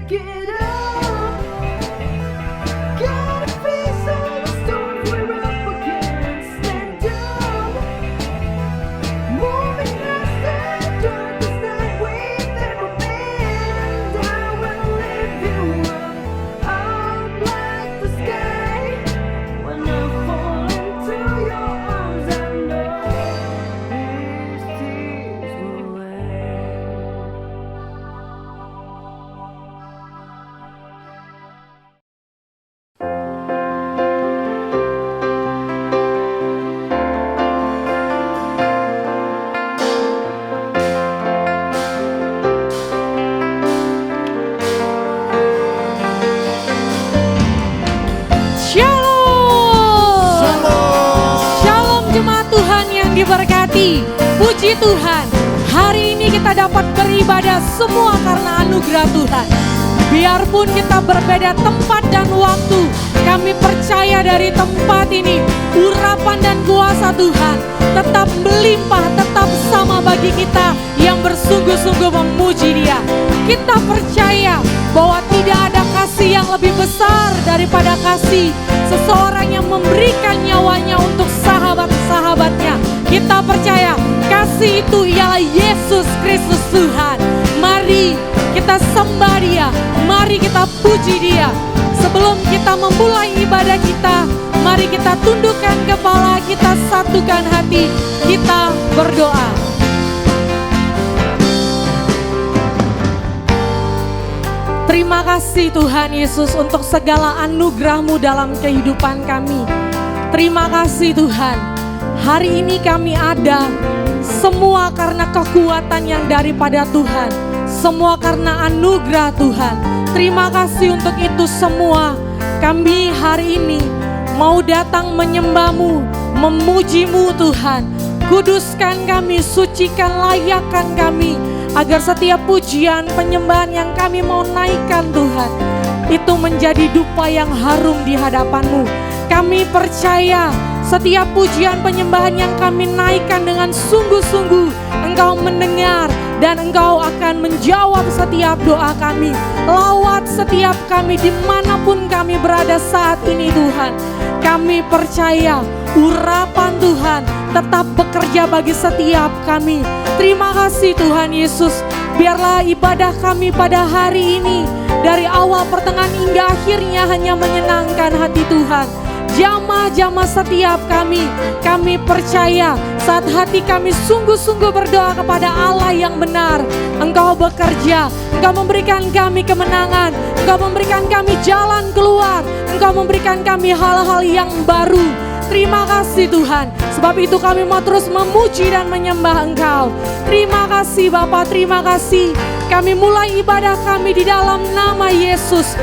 get up. Gotta face all the storms we're up against. Stand up. Moving past the darkest night we've ever been. And I will lift you up like the sky. When I fall into your arms, I know these tears will end. Shalom. Shalom jemaat Tuhan yang diberkati. Puji Tuhan, hari ini kita dapat beribadah semua karena anugerah Tuhan. Biarpun kita berbeda tempat dan waktu, kami percaya dari tempat ini urapan dan kuasa Tuhan tetap melimpah, tetap sama bagi kita yang bersungguh-sungguh memuji Dia. Kita percaya bahwa tidak ada kasih yang lebih besar daripada kasih seseorang yang memberikan nyawanya untuk sahabat-sahabatnya. Kita percaya kasih itu ialah Yesus Kristus Tuhan. Mari kita sembah Dia, mari kita puji Dia. Sebelum kita memulai ibadah kita, mari kita tundukkan kepala, kita satukan hati, kita berdoa. Terima kasih Tuhan Yesus untuk segala anugerah-Mu dalam kehidupan kami. Terima kasih Tuhan, hari ini kami ada semua karena kekuatan yang daripada Tuhan, semua karena anugerah Tuhan. Terima kasih untuk itu semua. Kami hari ini mau datang menyembah-Mu, memuji-Mu Tuhan. Kuduskan kami, sucikan, layakkan kami, agar setiap pujian, penyembahan yang kami mau naikkan Tuhan, itu menjadi dupa yang harum di hadapan-Mu. Kami percaya setiap pujian penyembahan yang kami naikkan dengan sungguh-sungguh, Engkau mendengar dan Engkau akan menjawab setiap doa kami. Lawat setiap kami dimanapun kami berada saat ini Tuhan. Kami percaya urapan Tuhan tetap bekerja bagi setiap kami. Terima kasih Tuhan Yesus. Biarlah ibadah kami pada hari ini dari awal pertengahan hingga akhirnya hanya menyenangkan hati Tuhan. Jamah-jamah setiap kami percaya saat hati kami sungguh-sungguh berdoa kepada Allah yang benar, Engkau bekerja, Engkau memberikan kami kemenangan, Engkau memberikan kami jalan keluar, Engkau memberikan kami hal-hal yang baru. Terima kasih Tuhan, sebab itu kami mau terus memuji dan menyembah Engkau. Terima kasih Bapa, terima kasih. Kami mulai ibadah kami di dalam nama Yesus.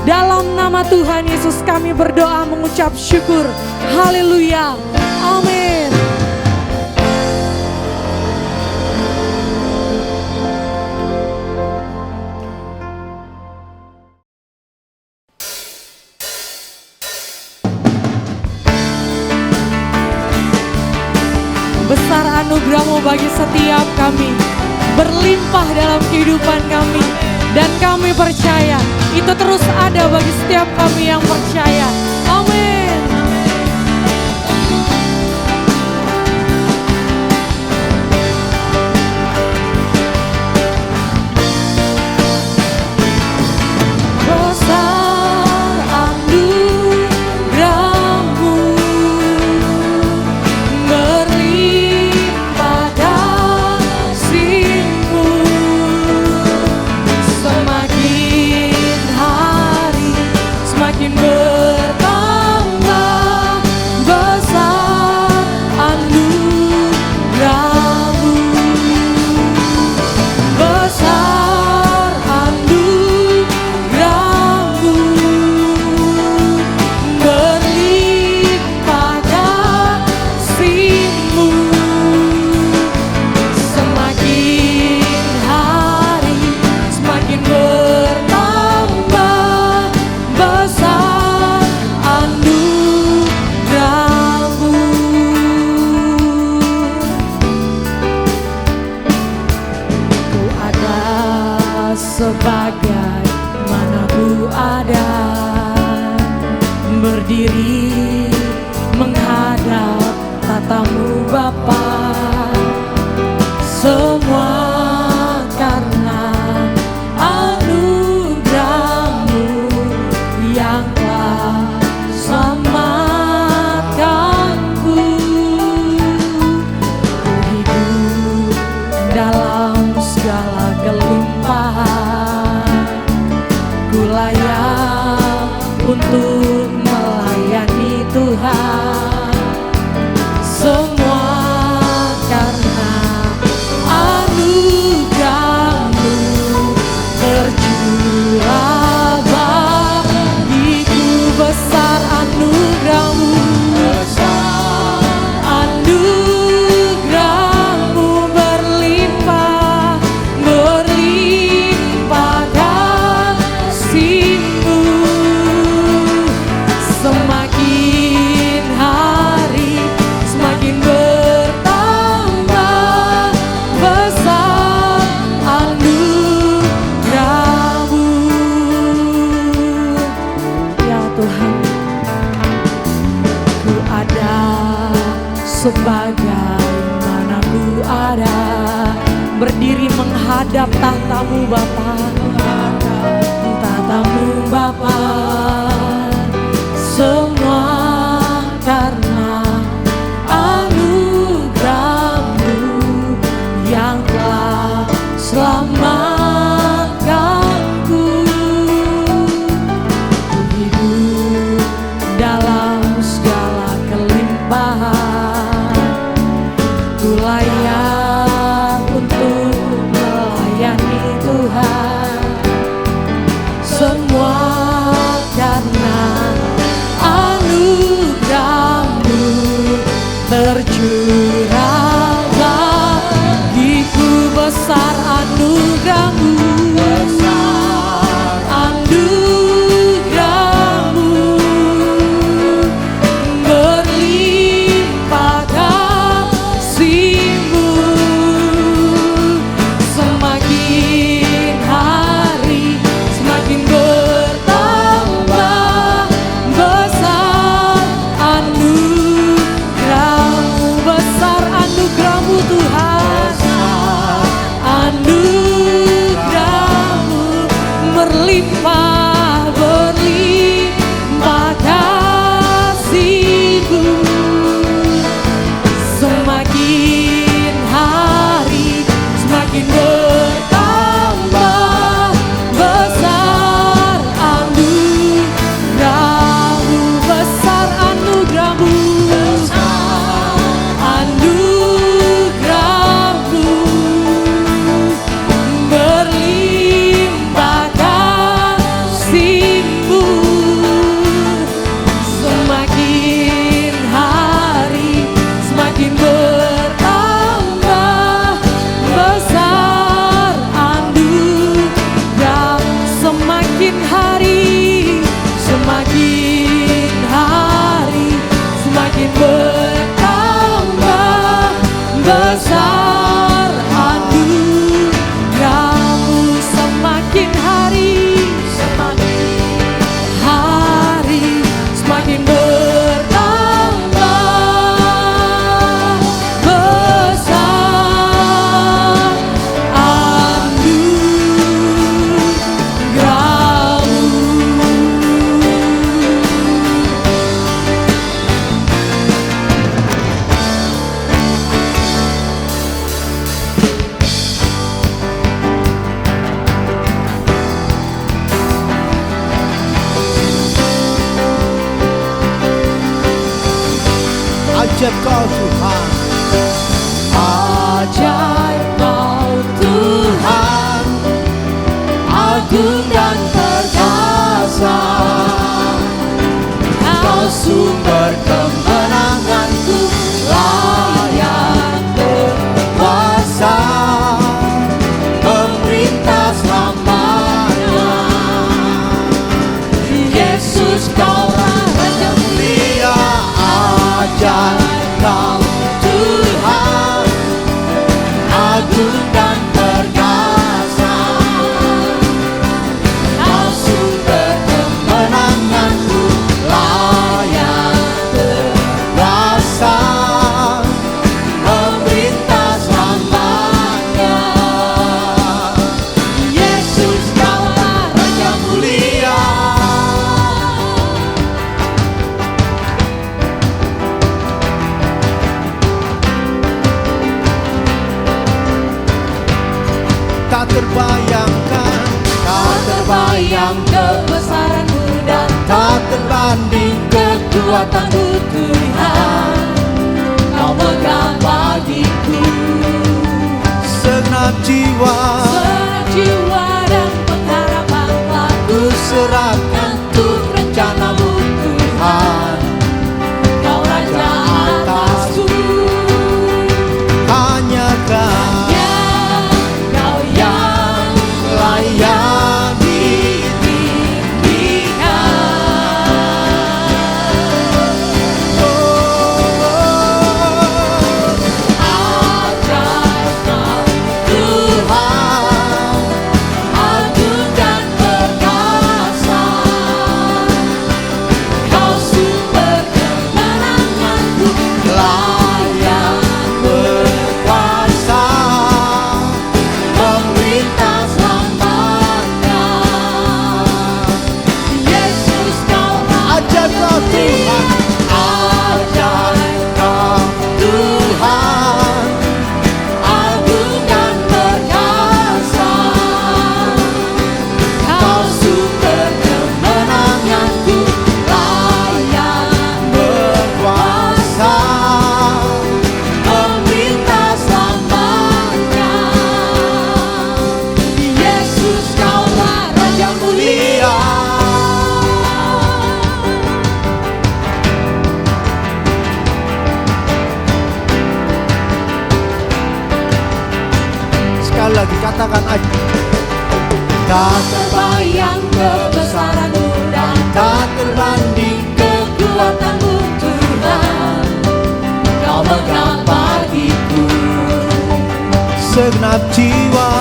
Dalam nama Tuhan Yesus kami berdoa mengucap syukur. Haleluya. Amin. Besar anugerah-Mu bagi setiap kami, berlimpah dalam kehidupan kami. Dan kami percaya itu terus ada bagi setiap kami yang percaya. Amin. Besar anugerah-Mu, berlimpah kasih-Mu. Semakin hari semakin bertambah. ku ada berdiri menghadap tatamu Bapa. Semua karena anugerah-Mu yang telah selamatkanku. Ku hidup dalam segala kelimpahan, ku layak untuk melayani Tuhan. Semua karena anugerah-Mu tercurah bagiku. Besar anugerah-Mu, anugerah-Mu berlimpah, berlimpah kasih-Mu. Semakin hari semakin bertambah besar anugerah-Mu. Ya Tuhan, ku ada sebagaimana ku ada, berdiri menghadap tahta-Mu Bapa, tahta-Mu Bapa. Semua karena anugerah-Mu yang telah selamatkanku. Ku hidup dalam segala kelimpahan, ku layak untuk melayani Tuhan. Semua karena anugerah-Mu tercurah bagiku. Besar anugerah-Mu, anugerah-Mu berlimpah kasih-Mu. Semakin hari semakin bertambah besar anugerah-Mu. Besar anugerah-Mu Tuhan, anugerah-Mu berlimpah, berlimpah kasih-Mu. Semakin hari semakin bertambah besar anugerah-Mu. Besar anugerah-Mu, anugerah-Mu berlimpah kasih-Mu. Semakin hari semakin bertambah besar anugerah. Semakin hari semakin bertambah besar anugerah-Mu. Semakin hari semakin bertambah besar Ajaib Kau Tuhan, ajaib Kau Tuhan, agung dan perkasa. Kau sumber kemenanganku, layak berkuasa, pemerintah selamanya. Yesus Kaulah Raja mulia, ajaib Kau Tuhan, agung dan perkasa. Kau terbanding kekuatanmu Tuhan. Kau megang bagiku segenap jiwa dan pengharapan telah ku serahkan untuk rencanamu Tuhan. Kau Raja atasku. Hanya Kau yang layak ditinggikan. Ajaib Kau Tuhan, agung dan perkasa. Kau sumber kemenanganku, Layak berkuasa, memerintah selamanya. Yesus Kau ajaib Kau Tuhan, ajaib Kau Tuhan, agung dan perkasa. Kau sumber kemenanganku, layak berkuasa, memerintah selamanya. Yesus Kaulah Raja mulia. sekali lagi katakan aja. Tak terbayang kebesaranmu dan tak terbanding kekuatanmu Tuhan. Kau megang bagiku segenap jiwa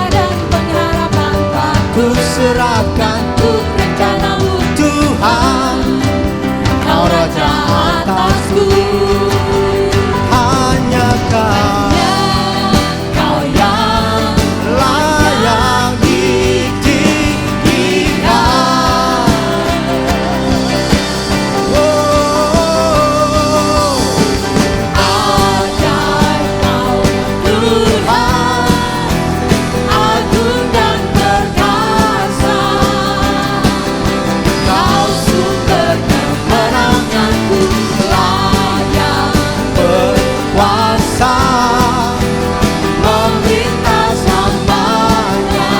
dan pengharapan telah ku serahkan untuk rencanamu Tuhan. Kau Raja atasku, hanya Kau yang layak ditinggikan. Ajaib Kau Tuhan, agung dan perkasa. Kau sumber kemenanganku, layak berkuasa, memerintah selamanya.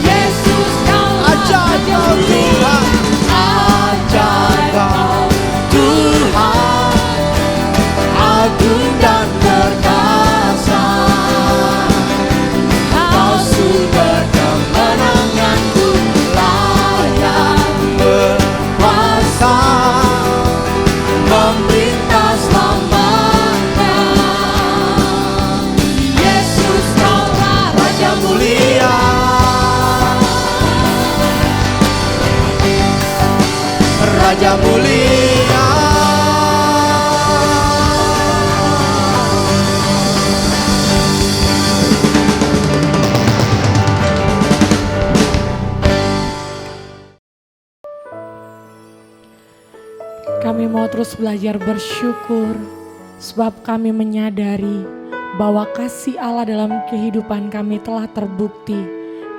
Yesus Kaulah Ajaib Raja Kau mulia. Tuhan, ajaib Kau Tuhan, agung dan perkasa. Kau sumber kemenanganku, layak berkuasa, memerintah selamanya. Yesus Kaulah Raja mulia. Raja mulia. Kami mau terus belajar bersyukur sebab kami menyadari bahwa kasih Allah dalam kehidupan kami telah terbukti.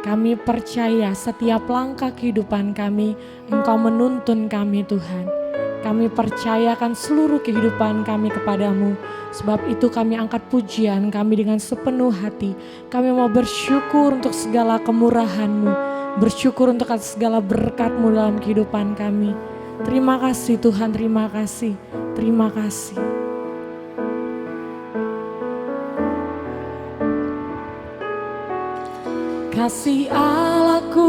Kami percaya setiap langkah kehidupan kami, Engkau menuntun kami Tuhan. Kami percayakan seluruh kehidupan kami kepadamu. Sebab itu kami angkat pujian kami dengan sepenuh hati. Kami mau bersyukur untuk segala kemurahan-Mu. Bersyukur untuk segala berkat-Mu dalam kehidupan kami. Terima kasih Tuhan, terima kasih, terima kasih. Kasih Allahku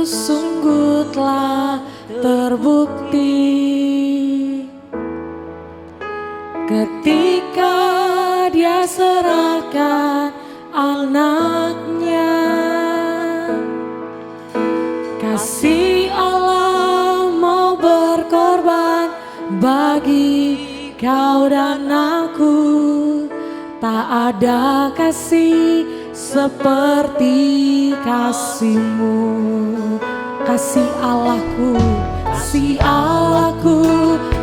sungguh telah terbukti ketika Dia serahkan anaknya. Kasih Allah mau berkorban bagi kau dan aku. Tak ada kasih seperti kasih-Mu. Kasih Allahku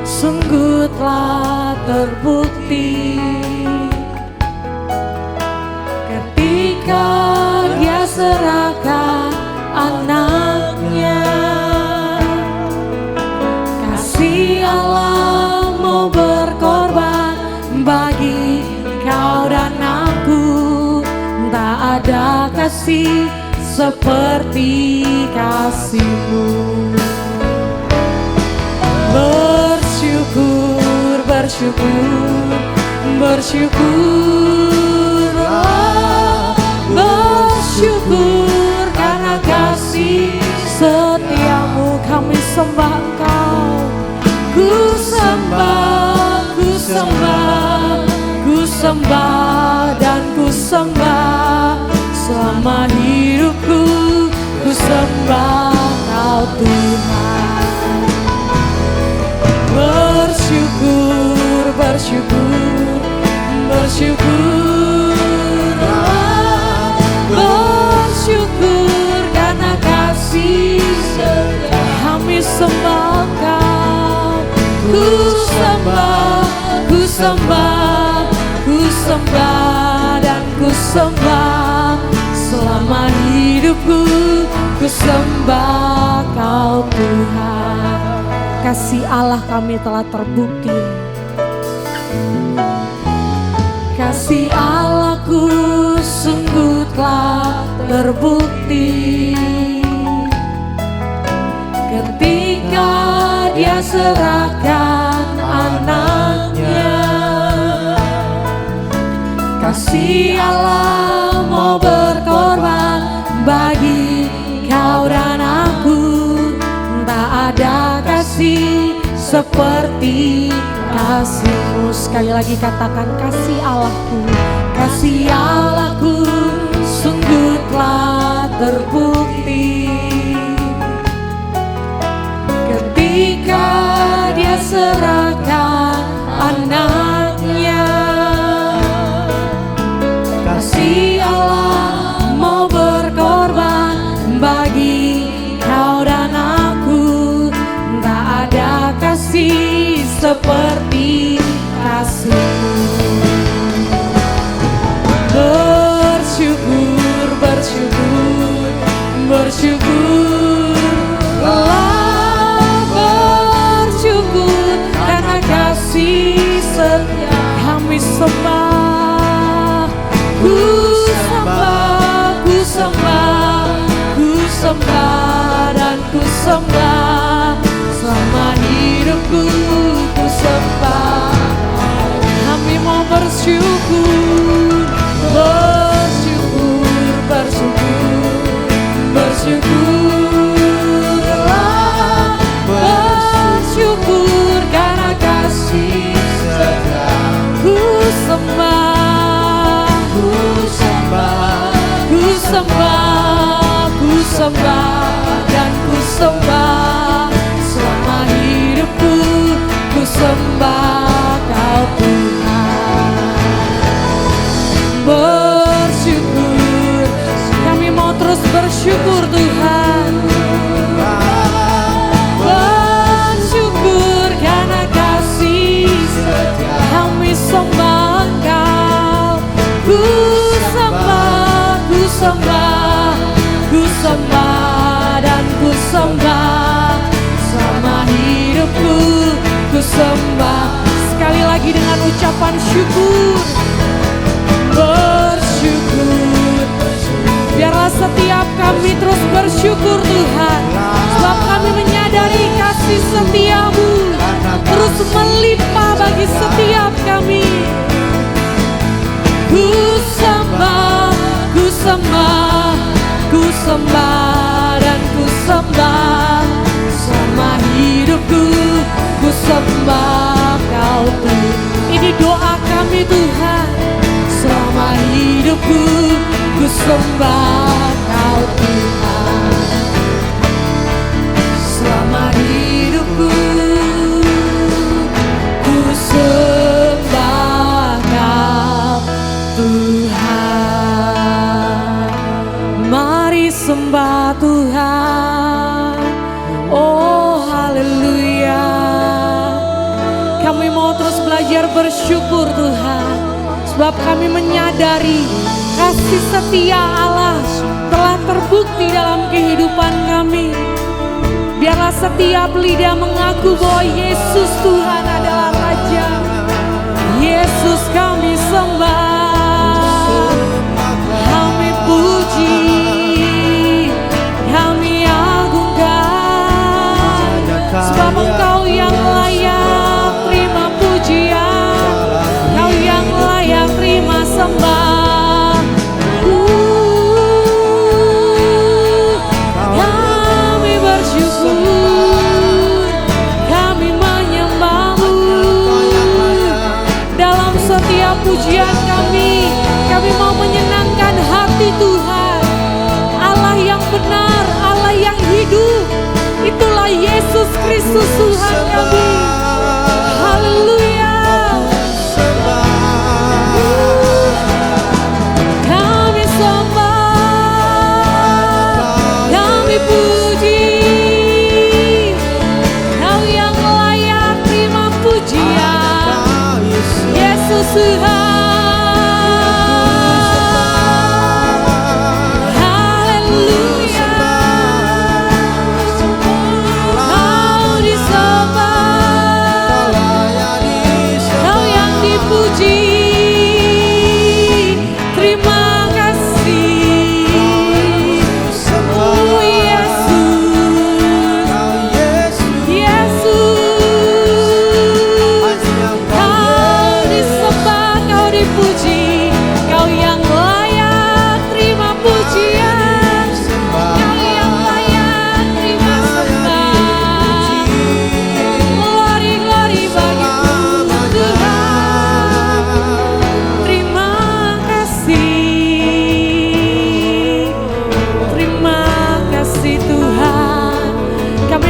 sungguh telah terbukti ketika Dia serahkan anaknya. seperti kasih-Mu. Bersyukur, bersyukur, bersyukurlah, bersyukur karena kasih setiamu. Kami sembah Engkau, ku sembah, ku sembah, ku sembah dan ku sembah selama hidupku. Ku sembah Kau Tuhan. Bersyukur, bersyukur, bersyukurlah, bersyukur karena kasih setia. Kami sembah Kau, ku sembah, ku sembah, ku sembah dan ku sembah selama hidupku. Ku sembah Kau Tuhan. Kasih Allah kami telah terbukti. Kasih Allahku sungguh telah terbukti ketika Dia serahkan anaknya. Kasih Allah mau berkorban bagi kau dan aku. Tak ada kasih seperti kasih-Mu. Sekali lagi katakan, kasih Allahku, kasih Allahku sungguh telah terbukti ketika Dia serahkan anaknya. Kasih Allah mau berkorban bagi kau dan aku. Tak ada kasih seperti kasih-Mu. Bersyukur, bersyukur, bersyukurlah, bersyukur karena kasih setia. Kami sembah, ku sembah, ku sembah, ku sembah dan ku sembah selama hidupku. Ku sembah, kami mau bersyukur, bersyukur, bersyukur, bersyukurlah, bersyukur karena kasih setia. Ku sembah, ku sembah, ku sembah, ku sembah dan ku sembah selama hidupku. Ku sembah Kau Tuhan. Bersyukur, kami mau terus bersyukur Tuhan. Bersyukur karena kasih setia. Kami sembah Engkau. Ku sembah, ku sembah, ku sembah dan ku sembah selama hidupku. Ku sembah. Sekali lagi dengan ucapan syukur. Bersyukur, biarlah setiap kami terus bersyukur Tuhan, sebab kami menyadari kasih setia-Mu terus melimpah bagi setiap kami. Ku sembah, ku sembah, ku sembah dan ku sembah selama hidupku. Ku sembah Kau Tuhan. Ini doa kami Tuhan. Selama hidupku ku sembah Kau Tuhan. Selama hidupku ku sembah Kau Tuhan. Mari sembah Tuhan. Oh haleluya. Kami mau terus belajar bersyukur Tuhan, sebab kami menyadari kasih setia Allah telah terbukti dalam kehidupan kami. Biarlah setiap lidah mengaku bahwa Yesus Tuhan adalah Raja. Yesus kami sembah, kami puji. Yesus Tuhan kami. Haleluya. Kami sembah, kami puji. Kau yang layak terima pujian, Yesus Tuhan.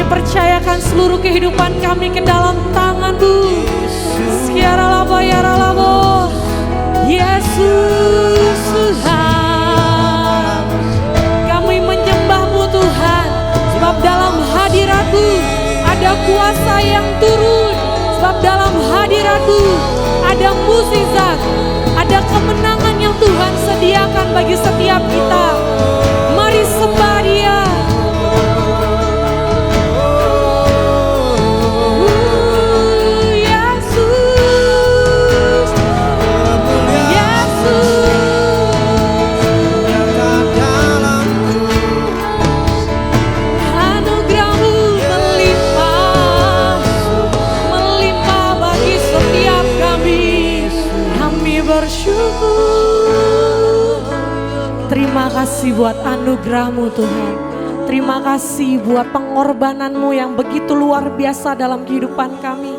Percayakan seluruh kehidupan kami ke dalam tangan-Mu. Skiaralabo yaralabo. Yesus Tuhan. Kami menyembah-Mu Tuhan, sebab dalam hadirat-Mu ada kuasa yang turun. Sebab dalam hadirat-Mu ada mukjizat, ada kemenangan yang Tuhan sediakan bagi setiap kita. Mari sembah Dia. Terima kasih buat anugerah-Mu Tuhan. Terima kasih buat pengorbanan-Mu yang begitu luar biasa dalam kehidupan kami.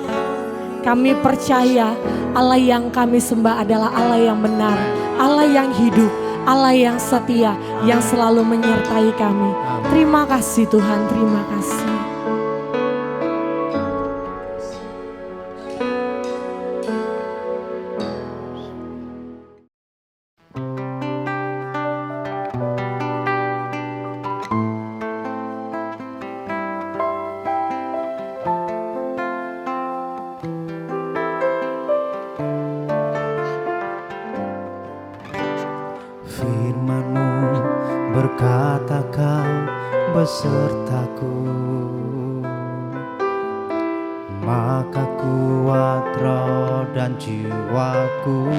Kami percaya Allah yang kami sembah adalah Allah yang benar, Allah yang hidup, Allah yang setia, yang selalu menyertai kami. Terima kasih Tuhan, terima kasih. Firman-Mu berkatakan besertaku, maka kuat roh dan jiwaku.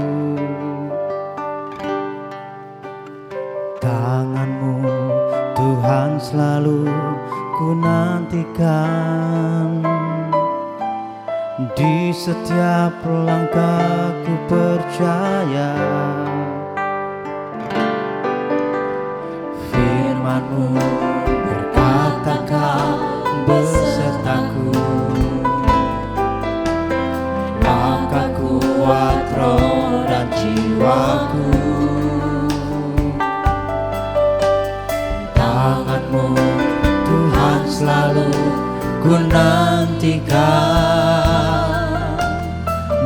Tangan-Mu Tuhan selalu ku nantikan, di setiap langkah ku percaya. Firman-Mu berkatakan besertaku, maka kuat roh dan jiwaku. Tangan-Mu Tuhan selalu ku nantikan,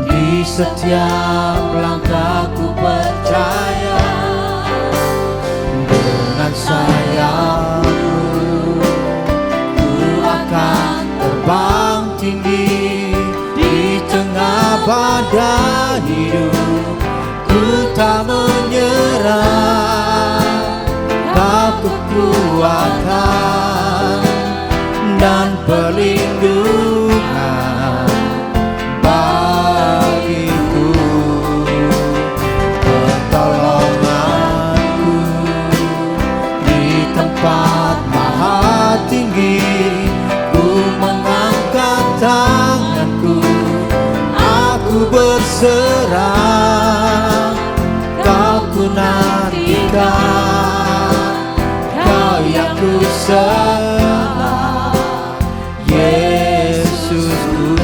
di setiap langkah ku percaya. Dengan sayap-Mu ku akan terbang tinggi, di tengah badai hidup ku tak menyerah. Kau kekuatan dan perlindungan bagiku, pertolonganku di tempat maha tinggi. Ku mengangkat tanganku, aku berserah. Kau ku nantikan, Kau yang ku sembah, Yesusku,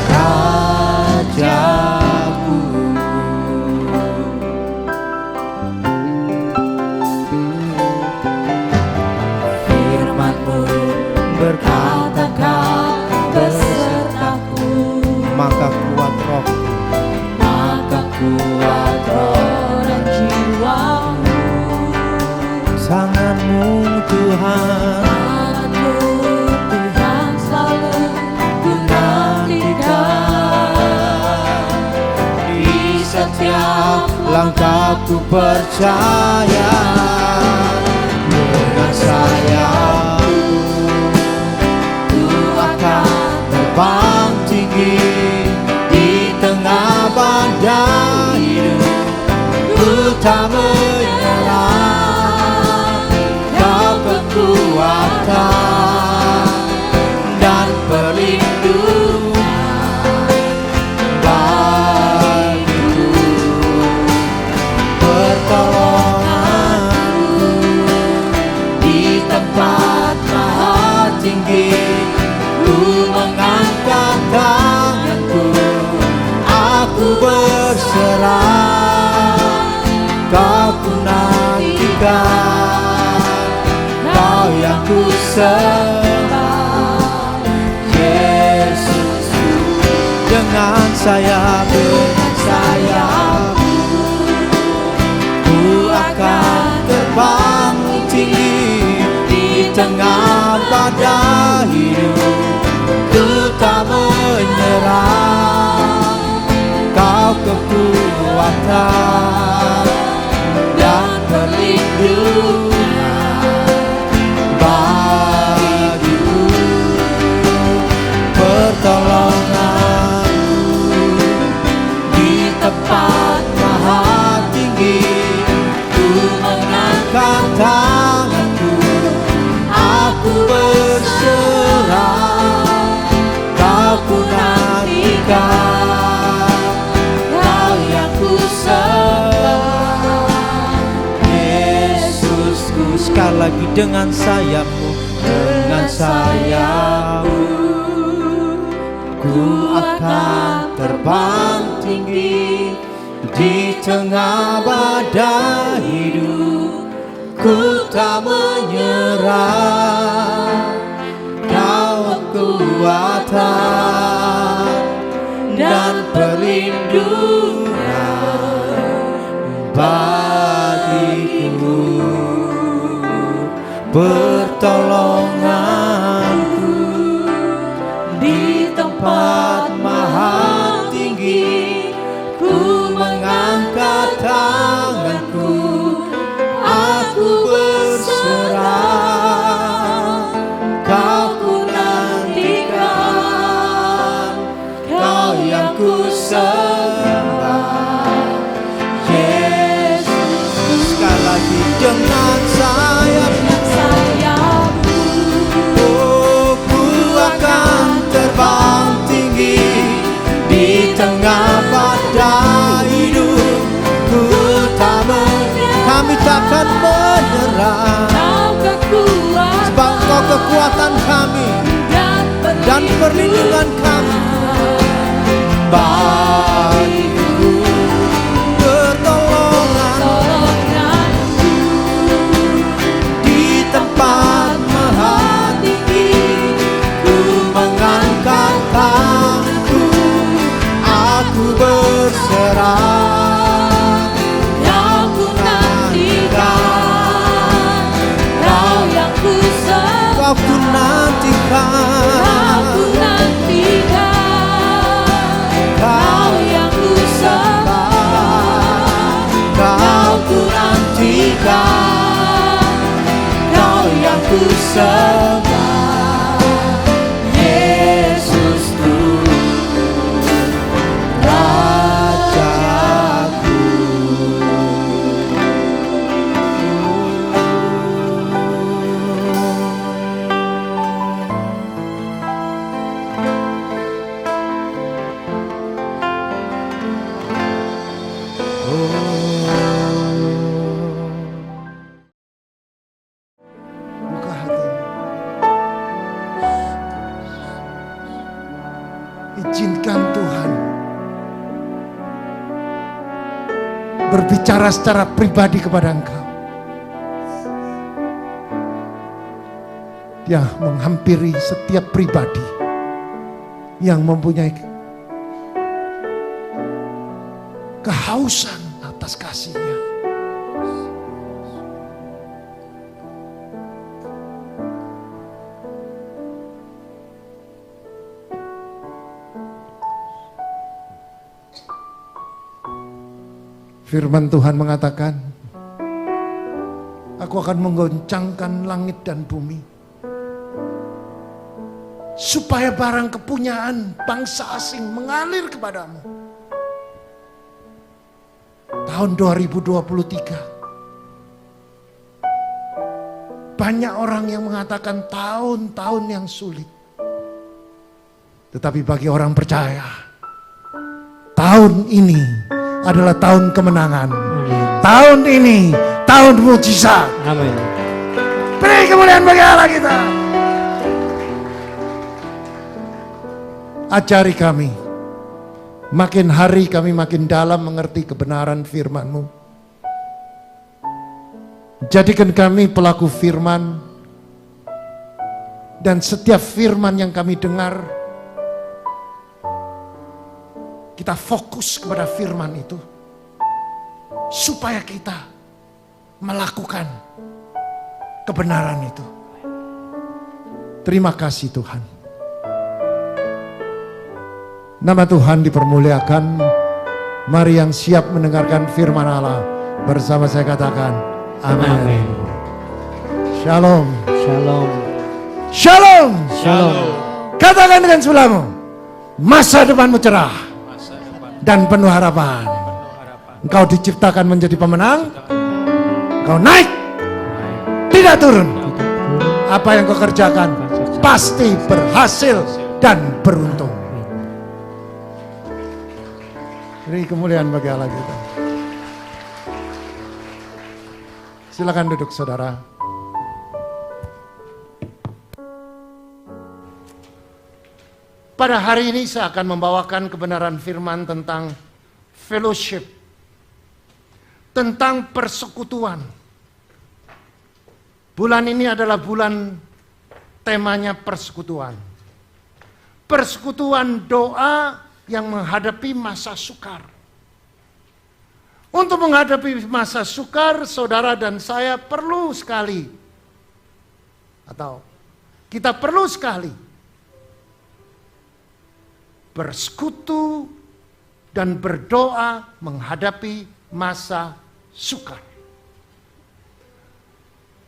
Rajaku. Firman-Mu berkata tangan-Mu Tuhan, Tangan-Mu Tuhan selalu ku nantikan. di setiap langkahku percaya dengan sayapmu ku akan terbang tinggi di tengah badai hidup. Ku tak menyerah, Kau kekuatan dan perlindungan bagiku, pertolonganku di tempat maha tinggi. Ku mengangkat tanganku, aku berserah, Kau ku nantikan, Kau yang ku sembah, Yesusku. Dengan sayap-Mu ku akan terbang tinggi di tengah badai hidup. Ku tak menyerah, Kau kekuatan dan perlindungan bagiku, pertolonganku di tempat maha tinggi. Ku mengangkat tanganku, aku berserah, Kau ku nantikan, Kau yang ku sembah, Yesusku. Sekali lagi dengan sayap-Mu, dengan sayap-Mu ku akan terbang tinggi di tengah badai hidup. Ku tak menyerah, Kau kekuatan dan perlindungan bagiku, pertolonganku di tempat maha tinggi. Ku mengangkat tanganku, aku berserah, Kau ku nantikan, Kau yang ku sembah, Yesus. Sekali lagi dengan sayap-Mu, oh ku akan terbang tinggi di tengah badai hidup. Ku tak kami takkan menyerah, sebab Kau kekuatan kami dan perlindungan kami bagiku, pertolonganku di tempat maha tinggi. Ku mengangkat tanganku, aku berserah, Kau ku nantikan, Kau yang ku sembah, Kau ku nantikan, Kau yang ku sembah, Kau ku nantikan, Kau yang ku sembah, Yesusku, Rajaku. Buka hatimu. Izinkan Tuhan berbicara secara pribadi kepada engkau. Dia menghampiri setiap pribadi yang mempunyai kehausan atas kasih-Nya. Firman Tuhan mengatakan, aku akan menggoncangkan langit dan bumi, supaya barang kepunyaan bangsa asing mengalir kepadamu. Tahun 2023, banyak orang yang mengatakan tahun-tahun yang sulit. Tetapi bagi orang percaya, tahun ini adalah tahun kemenangan. Tahun ini tahun mujizat. Amin. Beri kemuliaan bagi Allah kita. Ajari kami, makin hari kami makin dalam mengerti kebenaran firman-Mu. Jadikan kami pelaku firman, dan setiap firman yang kami dengar, kita fokus kepada firman itu, supaya kita melakukan kebenaran itu. Terima kasih Tuhan. Nama Tuhan dipermuliakan. Mari yang siap mendengarkan firman Allah, bersama saya katakan amin. Amin. Shalom. Shalom. Shalom. Shalom. Katakan dengan sebelahmu, masa depanmu cerah dan penuh harapan. Engkau diciptakan menjadi pemenang. Engkau naik, tidak turun. Apa yang kau kerjakan pasti berhasil dan beruntung. Beri kemuliaan bagi Allah kita. Silakan duduk saudara. Pada hari ini saya akan membawakan kebenaran firman tentang fellowship, tentang persekutuan. Bulan ini adalah bulan temanya persekutuan. Persekutuan doa yang menghadapi masa sukar. Untuk menghadapi masa sukar, saudara dan saya perlu sekali, atau kita perlu sekali bersekutu dan berdoa menghadapi masa sukar.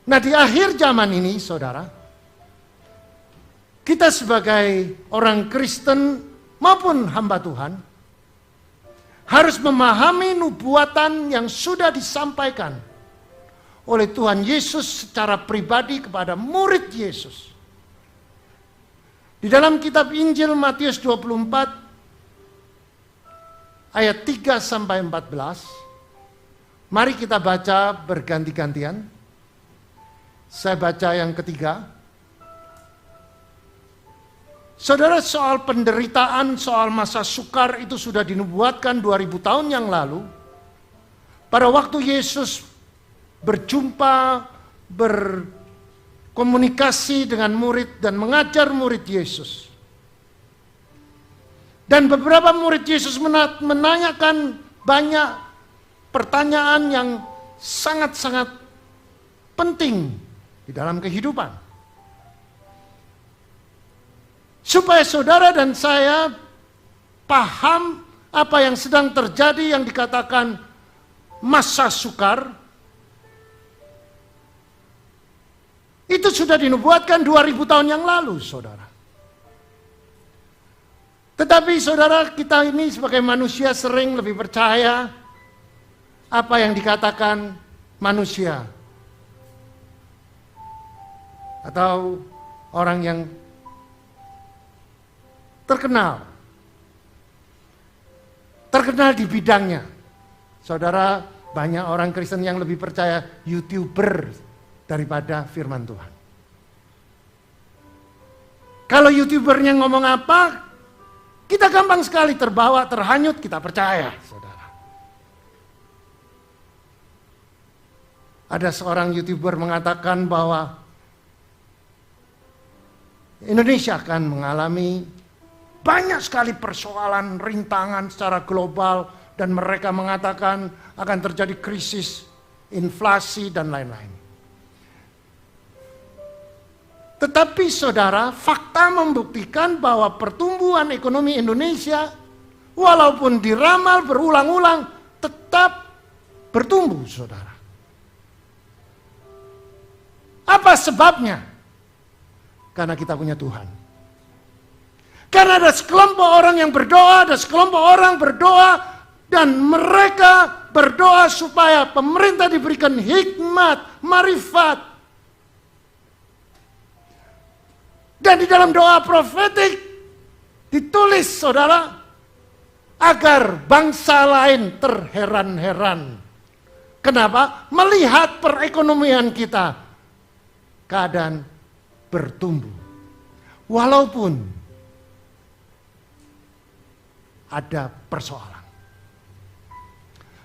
Nah, di akhir zaman ini, saudara, kita sebagai orang Kristen maupun hamba Tuhan harus memahami nubuatan yang sudah disampaikan oleh Tuhan Yesus secara pribadi kepada murid Yesus. Di dalam kitab Injil Matius 24 ayat 3 sampai 14, mari kita baca berganti-gantian. Saya baca yang ketiga. Saudara, soal penderitaan, soal masa sukar itu sudah dinubuatkan 2000 tahun yang lalu. Pada waktu Yesus berjumpa, berkomunikasi dengan murid dan mengajar murid Yesus. Dan beberapa murid Yesus menanyakan banyak pertanyaan yang sangat-sangat penting di dalam kehidupan. Supaya saudara dan saya paham apa yang sedang terjadi yang dikatakan masa sukar. Itu sudah dinubuatkan 2000 tahun yang lalu, saudara. Tetapi saudara, kita ini sebagai manusia sering lebih percaya apa yang dikatakan manusia. Atau orang yang terkenal di bidangnya. Saudara, banyak orang Kristen yang lebih percaya YouTuber daripada firman Tuhan. Kalau YouTubernya ngomong apa, kita gampang sekali terbawa, terhanyut, kita percaya, saudara. Ada seorang YouTuber mengatakan bahwa Indonesia akan mengalami banyak sekali persoalan, rintangan secara global, dan mereka mengatakan akan terjadi krisis, inflasi, dan lain-lain. Tetapi saudara, fakta membuktikan bahwa pertumbuhan ekonomi Indonesia, walaupun diramal berulang-ulang, tetap bertumbuh, saudara. Apa sebabnya? Karena kita punya Tuhan. Karena ada sekelompok orang yang berdoa, ada sekelompok orang berdoa, dan mereka berdoa supaya pemerintah diberikan hikmat, marifat. Dan di dalam doa profetik ditulis, saudara, agar bangsa lain terheran-heran. Kenapa? Melihat perekonomian kita keadaan bertumbuh. Walaupun ada persoalan.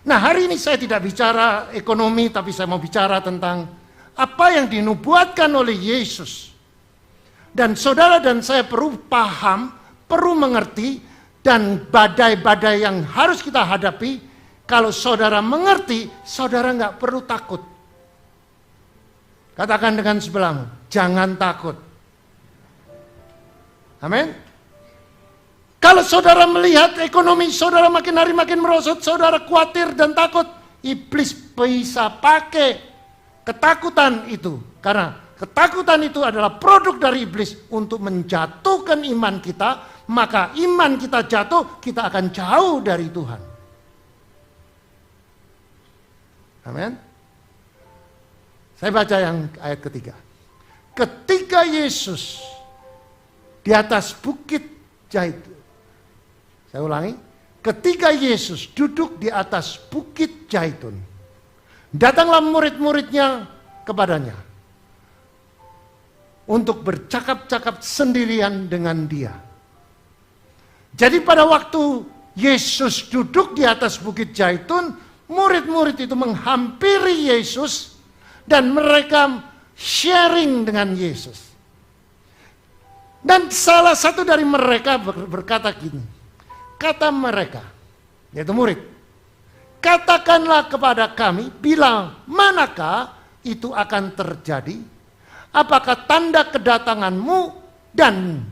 Nah, hari ini saya tidak bicara ekonomi, tapi saya mau bicara tentang apa yang dinubuatkan oleh Yesus. Dan saudara dan saya perlu paham, perlu mengerti, dan badai-badai yang harus kita hadapi. Kalau saudara mengerti, saudara nggak perlu takut. Katakan dengan sebelahmu, jangan takut. Amin. Kalau saudara melihat ekonomi saudara makin hari makin merosot, saudara khawatir dan takut, iblis bisa pakai ketakutan itu. Karena ketakutan itu adalah produk dari iblis untuk menjatuhkan iman kita. Maka iman kita jatuh, kita akan jauh dari Tuhan. Amin. Saya baca yang ayat ketiga. Ketika Yesus di atas bukit Zaitun. Saya ulangi. Ketika Yesus duduk di atas bukit Zaitun, datanglah murid-muridnya kepadanya untuk bercakap-cakap sendirian dengan dia. Jadi pada waktu Yesus duduk di atas bukit Zaitun, murid-murid itu menghampiri Yesus dan mereka sharing dengan Yesus. Dan salah satu dari mereka berkata gini, kata mereka, yaitu murid, katakanlah kepada kami, bila manakah itu akan terjadi? Apakah tanda kedatanganmu dan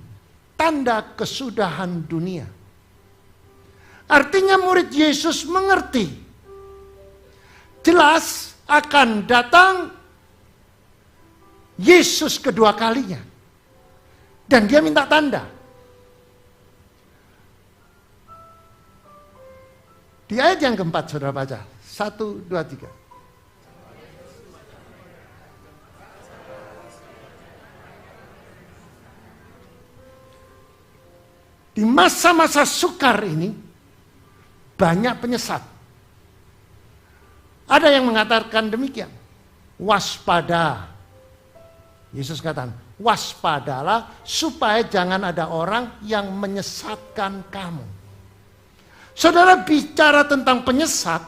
tanda kesudahan dunia? Artinya murid Yesus mengerti, jelas akan datang Yesus kedua kalinya. Dan dia minta tanda. Di ayat yang keempat saudara baca. 1, 2, 3. Di masa-masa sukar ini banyak penyesat. Ada yang mengatakan demikian. Waspada. Yesus katakan, waspadalah supaya jangan ada orang yang menyesatkan kamu. Saudara bicara tentang penyesat,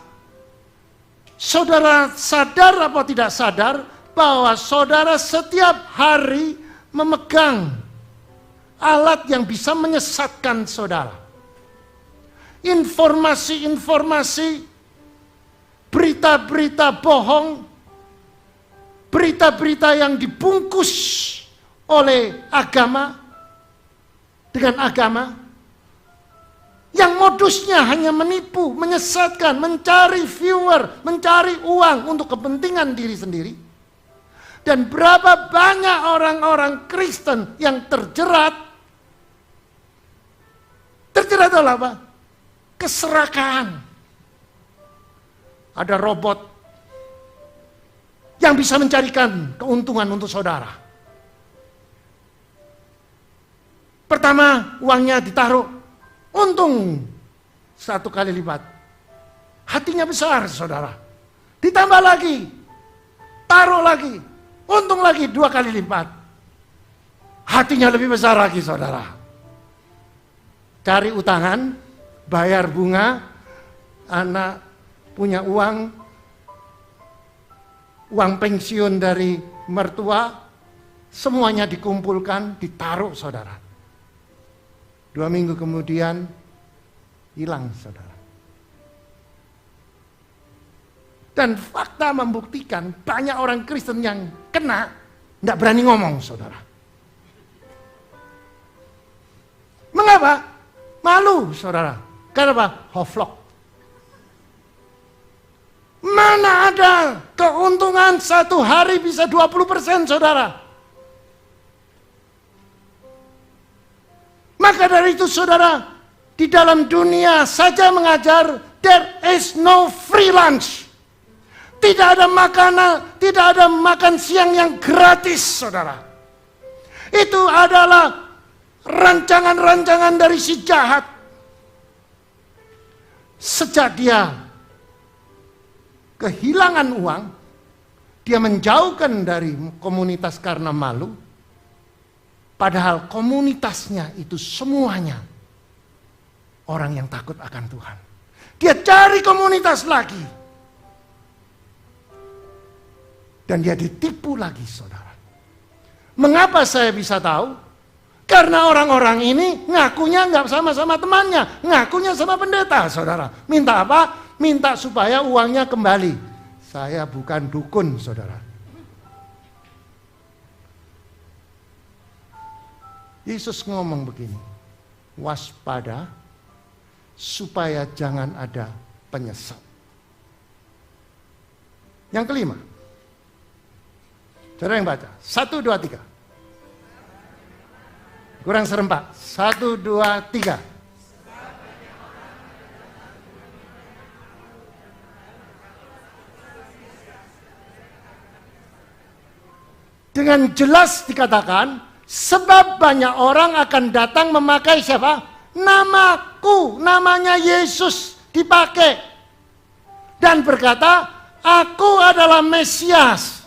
saudara sadar apa tidak sadar bahwa saudara setiap hari memegang alat yang bisa menyesatkan saudara. Informasi-informasi, berita-berita bohong, berita-berita yang dibungkus oleh agama, dengan agama, yang modusnya hanya menipu, menyesatkan, mencari viewer, mencari uang untuk kepentingan diri sendiri. Dan berapa banyak orang-orang Kristen yang terjerat oleh apa? Keserakaan. Ada robot yang bisa mencarikan keuntungan untuk saudara. Pertama, uangnya ditaruh, untung 1 kali lipat. Hatinya besar, saudara. Ditambah lagi, taruh lagi, untung lagi 2 kali lipat. Hatinya lebih besar lagi, saudara. Cari utangan, bayar bunga, anak punya uang pensiun dari mertua, semuanya dikumpulkan, ditaruh, saudara. 2 minggu kemudian, hilang, saudara. Dan fakta membuktikan banyak orang Kristen yang kena, tidak berani ngomong, saudara. Mengapa? Malu, saudara. Kenapa? Hoflok. Mana ada keuntungan satu hari bisa 20%, saudara? Maka dari itu, saudara, di dalam dunia saja mengajar, there is no free lunch. Tidak ada makanan, tidak ada makan siang yang gratis, saudara. Itu adalah rancangan-rancangan dari si jahat. Sejak dia kehilangan uang, dia menjauhkan dari komunitas karena malu. Padahal komunitasnya itu semuanya orang yang takut akan Tuhan. Dia cari komunitas lagi. Dan dia ditipu lagi, saudara. Mengapa saya bisa tahu? Karena orang-orang ini ngakunya nggak sama-sama temannya, ngakunya sama pendeta, saudara. Minta apa? Minta supaya uangnya kembali. Saya bukan dukun, saudara. Yesus ngomong begini, waspada supaya jangan ada penyesat. Yang kelima, saudara yang baca, 1, 2, 3. Kurang serempak, 1, 2, 3. Dengan jelas dikatakan, sebab banyak orang akan datang memakai siapa? Namaku, namanya Yesus dipakai. Dan berkata, aku adalah Mesias.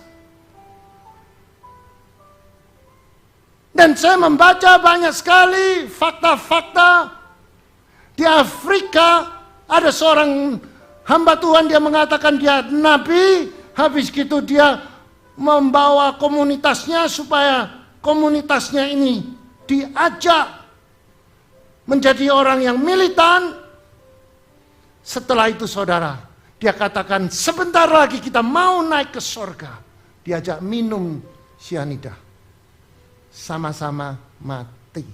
Dan saya membaca banyak sekali fakta-fakta. Di Afrika ada seorang hamba Tuhan, dia mengatakan dia nabi. Habis gitu dia membawa komunitasnya supaya komunitasnya ini diajak menjadi orang yang militan. Setelah itu, saudara, dia katakan sebentar lagi kita mau naik ke sorga. Diajak minum sianida, sama-sama mati.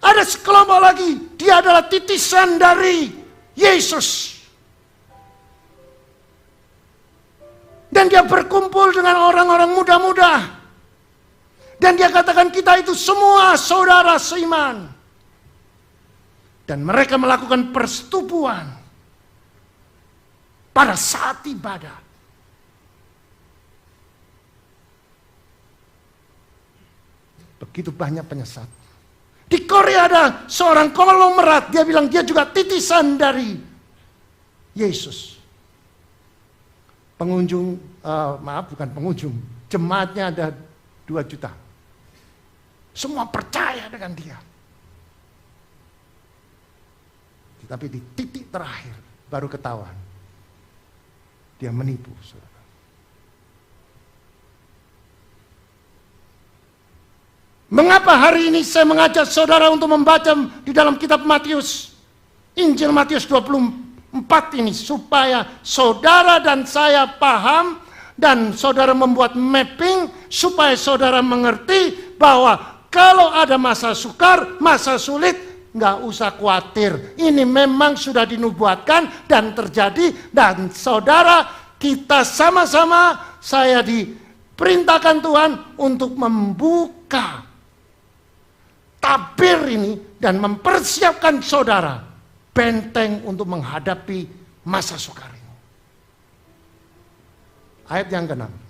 Ada sekelompok lagi, dia adalah titisan dari Yesus. Dan dia berkumpul dengan orang-orang muda-muda. Dan dia katakan kita itu semua saudara seiman. Dan mereka melakukan persetubuhan pada saat ibadah. Begitu banyak penyesat. Di Korea ada seorang konglomerat, dia bilang dia juga titisan dari Yesus. Pengunjung, bukan pengunjung, jemaatnya ada 2 juta. Semua percaya dengan dia. Tapi di titik terakhir baru ketahuan. Dia menipu, saudara. Mengapa hari ini saya mengajak saudara untuk membaca di dalam kitab Matius, Injil Matius 24 ini, supaya saudara dan saya paham dan saudara membuat mapping supaya saudara mengerti bahwa kalau ada masa sukar, masa sulit, nggak usah khawatir. Ini memang sudah dinubuatkan dan terjadi. Dan saudara, kita sama-sama, saya diperintahkan Tuhan untuk membuka tabir ini dan mempersiapkan saudara benteng untuk menghadapi masa sukar ini. Ayat yang ke-6.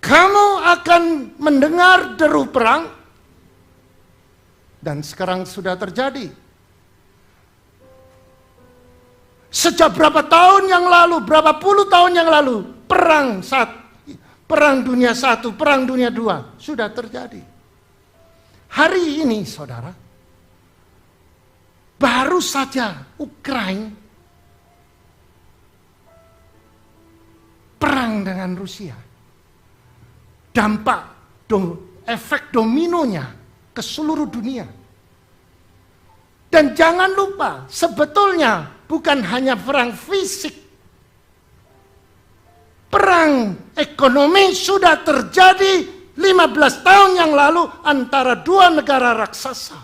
Kamu akan mendengar deru perang, dan sekarang sudah terjadi. Sejak berapa tahun yang lalu, berapa puluh tahun yang lalu, perang dunia 1, perang dunia 2 sudah terjadi. Hari ini, saudara, baru saja Ukraina perang dengan Rusia. Dampak, efek dominonya ke seluruh dunia. Dan jangan lupa, sebetulnya bukan hanya perang fisik. Perang ekonomi sudah terjadi 15 tahun yang lalu antara 2 negara raksasa.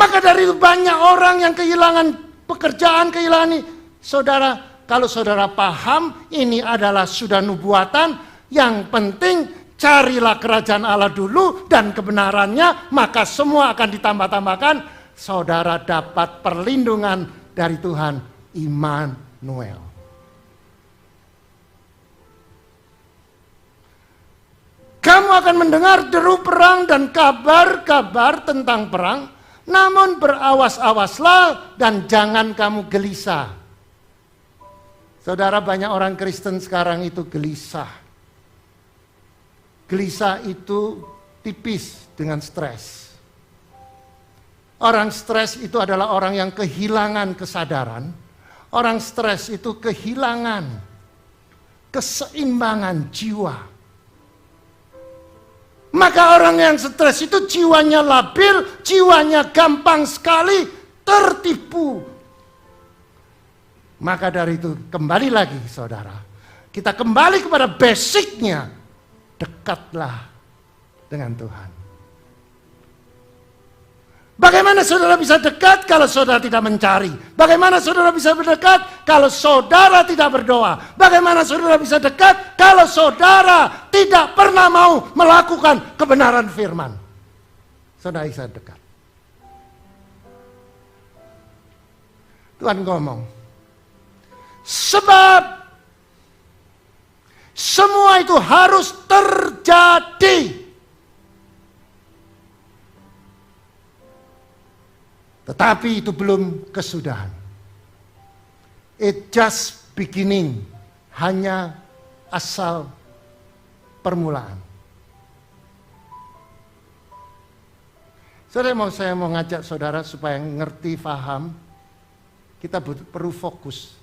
Maka dari itu banyak orang yang kehilangan pekerjaan, kehilangan ini. Saudara, kalau saudara paham ini adalah sudah nubuatan, yang penting carilah kerajaan Allah dulu dan kebenarannya, maka semua akan ditambah-tambahkan. Saudara dapat perlindungan dari Tuhan Immanuel. Kamu akan mendengar deru perang dan kabar-kabar tentang perang, namun berawas-awaslah dan jangan kamu gelisah. Saudara, banyak orang Kristen sekarang itu gelisah. Gelisah itu tipis dengan stres. Orang stres itu adalah orang yang kehilangan kesadaran. Orang stres itu kehilangan keseimbangan jiwa. Maka orang yang stres itu jiwanya labil, jiwanya gampang sekali tertipu. Maka dari itu kembali lagi saudara, kita kembali kepada basicnya, dekatlah dengan Tuhan. Bagaimana saudara bisa dekat kalau saudara tidak mencari? Bagaimana saudara bisa berdekat kalau saudara tidak berdoa? Bagaimana saudara bisa dekat kalau saudara tidak pernah mau melakukan kebenaran firman? Saudara bisa dekat. Tuhan ngomong, sebab semua itu harus terjadi. Tetapi itu belum kesudahan. It just beginning. Hanya asal permulaan. Saya mau ngajak saudara supaya ngerti, paham. Kita perlu fokus.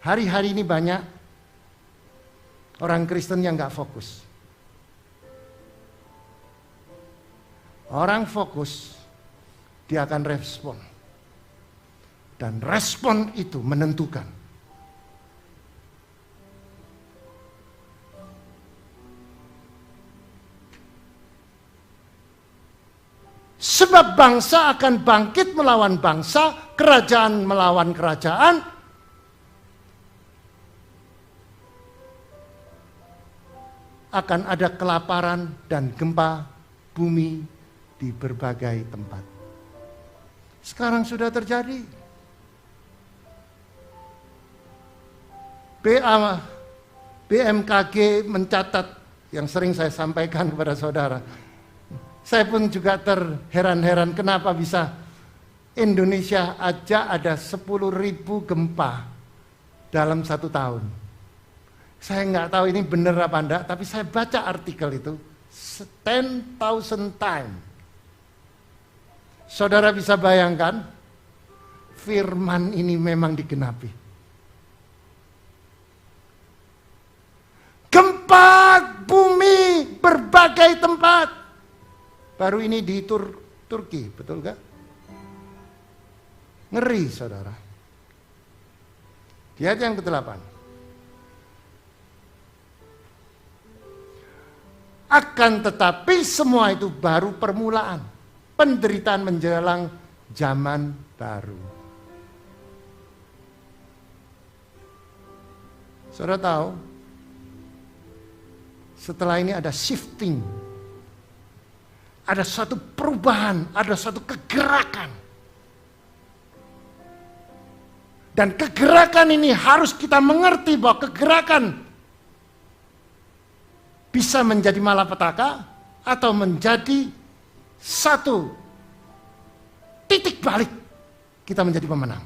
Hari-hari ini banyak orang Kristen yang gak fokus. Orang fokus, dia akan respon. Dan respon itu menentukan. Sebab bangsa akan bangkit melawan bangsa, kerajaan melawan kerajaan. Akan ada kelaparan dan gempa bumi di berbagai tempat. Sekarang sudah terjadi. BMKG mencatat yang sering saya sampaikan kepada saudara. Saya pun juga terheran-heran kenapa bisa Indonesia aja ada 10.000 gempa dalam 1 tahun. Saya nggak tahu ini benar apa enggak, tapi saya baca artikel itu 10,000 times. Saudara bisa bayangkan, firman ini memang digenapi. Gempa bumi berbagai tempat. Baru ini di Turki, betul gak? Ngeri saudara. Di ayat yang ke-8. Akan tetapi semua itu baru permulaan. Penderitaan menjelang zaman baru. Saudara tahu, setelah ini ada shifting. Ada suatu perubahan, ada suatu kegerakan. Dan kegerakan ini harus kita mengerti bahwa kegerakan bisa menjadi malapetaka atau menjadi satu titik balik kita menjadi pemenang.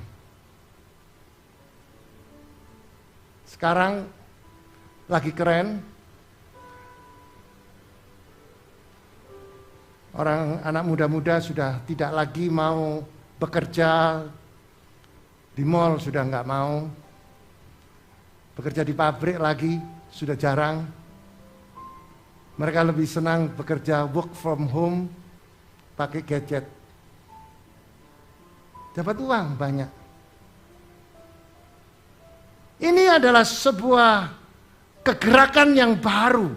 Sekarang lagi keren. Orang anak muda-muda sudah tidak lagi mau bekerja di mall, sudah nggak mau. Bekerja di pabrik lagi sudah jarang. Mereka lebih senang bekerja work from home, pakai gadget. Dapat uang banyak. Ini adalah sebuah kegerakan yang baru.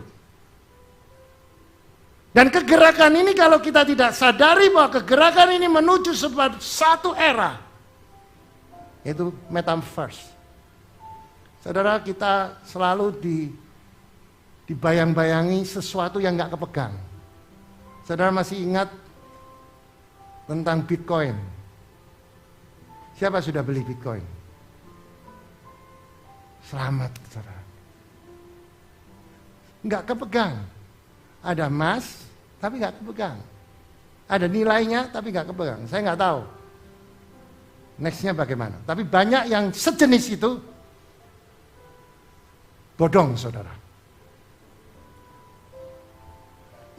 Dan kegerakan ini kalau kita tidak sadari bahwa kegerakan ini menuju satu era, yaitu metaverse. Saudara, kita selalu dibayang-bayangi sesuatu yang nggak kepegang. Saudara masih ingat tentang Bitcoin? Siapa sudah beli Bitcoin? Selamat, saudara. Nggak kepegang. Ada emas, tapi nggak kepegang. Ada nilainya, tapi nggak kepegang. Saya nggak tahu nextnya bagaimana. Tapi banyak yang sejenis itu bodong, saudara.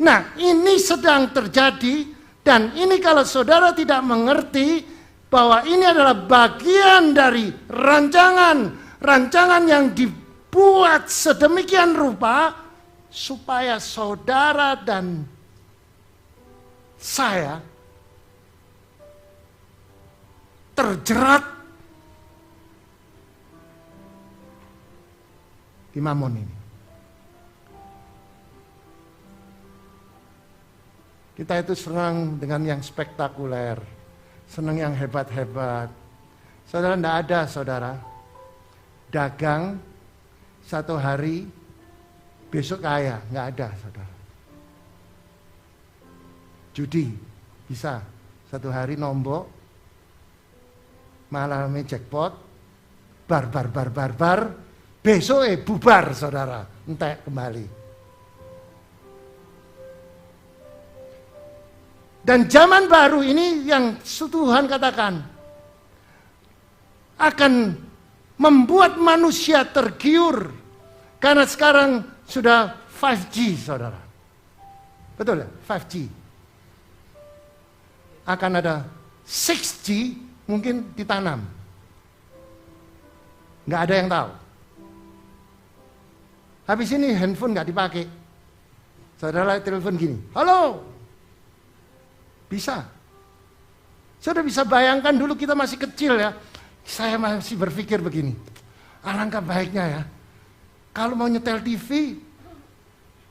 Nah, ini sedang terjadi, dan ini kalau saudara tidak mengerti bahwa ini adalah bagian dari rancangan yang dibuat sedemikian rupa supaya saudara dan saya terjerat di mamon ini. Kita itu senang dengan yang spektakuler, senang yang hebat-hebat. Saudara, tidak ada, saudara, dagang satu hari besok kaya, nggak ada, saudara. Judi bisa satu hari nombok, malamnya jackpot, bar, besok bubar, saudara, entek kembali. Dan zaman baru ini yang Tuhan katakan akan membuat manusia tergiur, karena sekarang sudah 5G, saudara. Betul ya? 5G. Akan ada 6G, mungkin ditanam. Nggak ada yang tahu. Habis ini handphone nggak dipakai. Saudara telepon gini, halo. Bisa. Saudara bisa bayangkan dulu kita masih kecil ya. Saya masih berpikir begini, alangkah baiknya ya, kalau mau nyetel TV,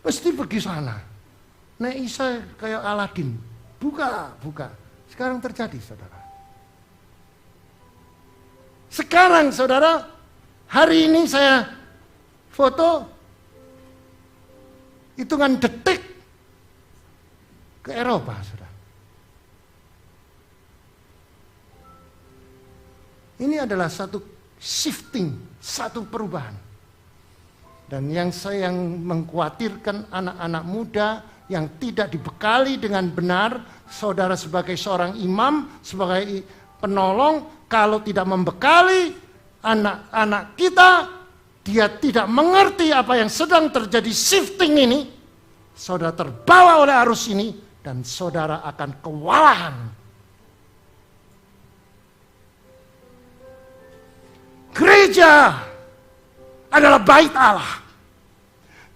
mesti pergi sana. Nek isa kayak Aladin, buka. Sekarang terjadi, saudara. Sekarang, saudara, hari ini saya foto, hitungan detik ke Eropa, saudara. Ini adalah satu shifting, satu perubahan. Dan yang saya mengkhawatirkan anak-anak muda yang tidak dibekali dengan benar, saudara sebagai seorang imam, sebagai penolong, kalau tidak membekali anak-anak kita, dia tidak mengerti apa yang sedang terjadi shifting ini, saudara terbawa oleh arus ini, dan saudara akan kewalahan. Gereja adalah bait Allah.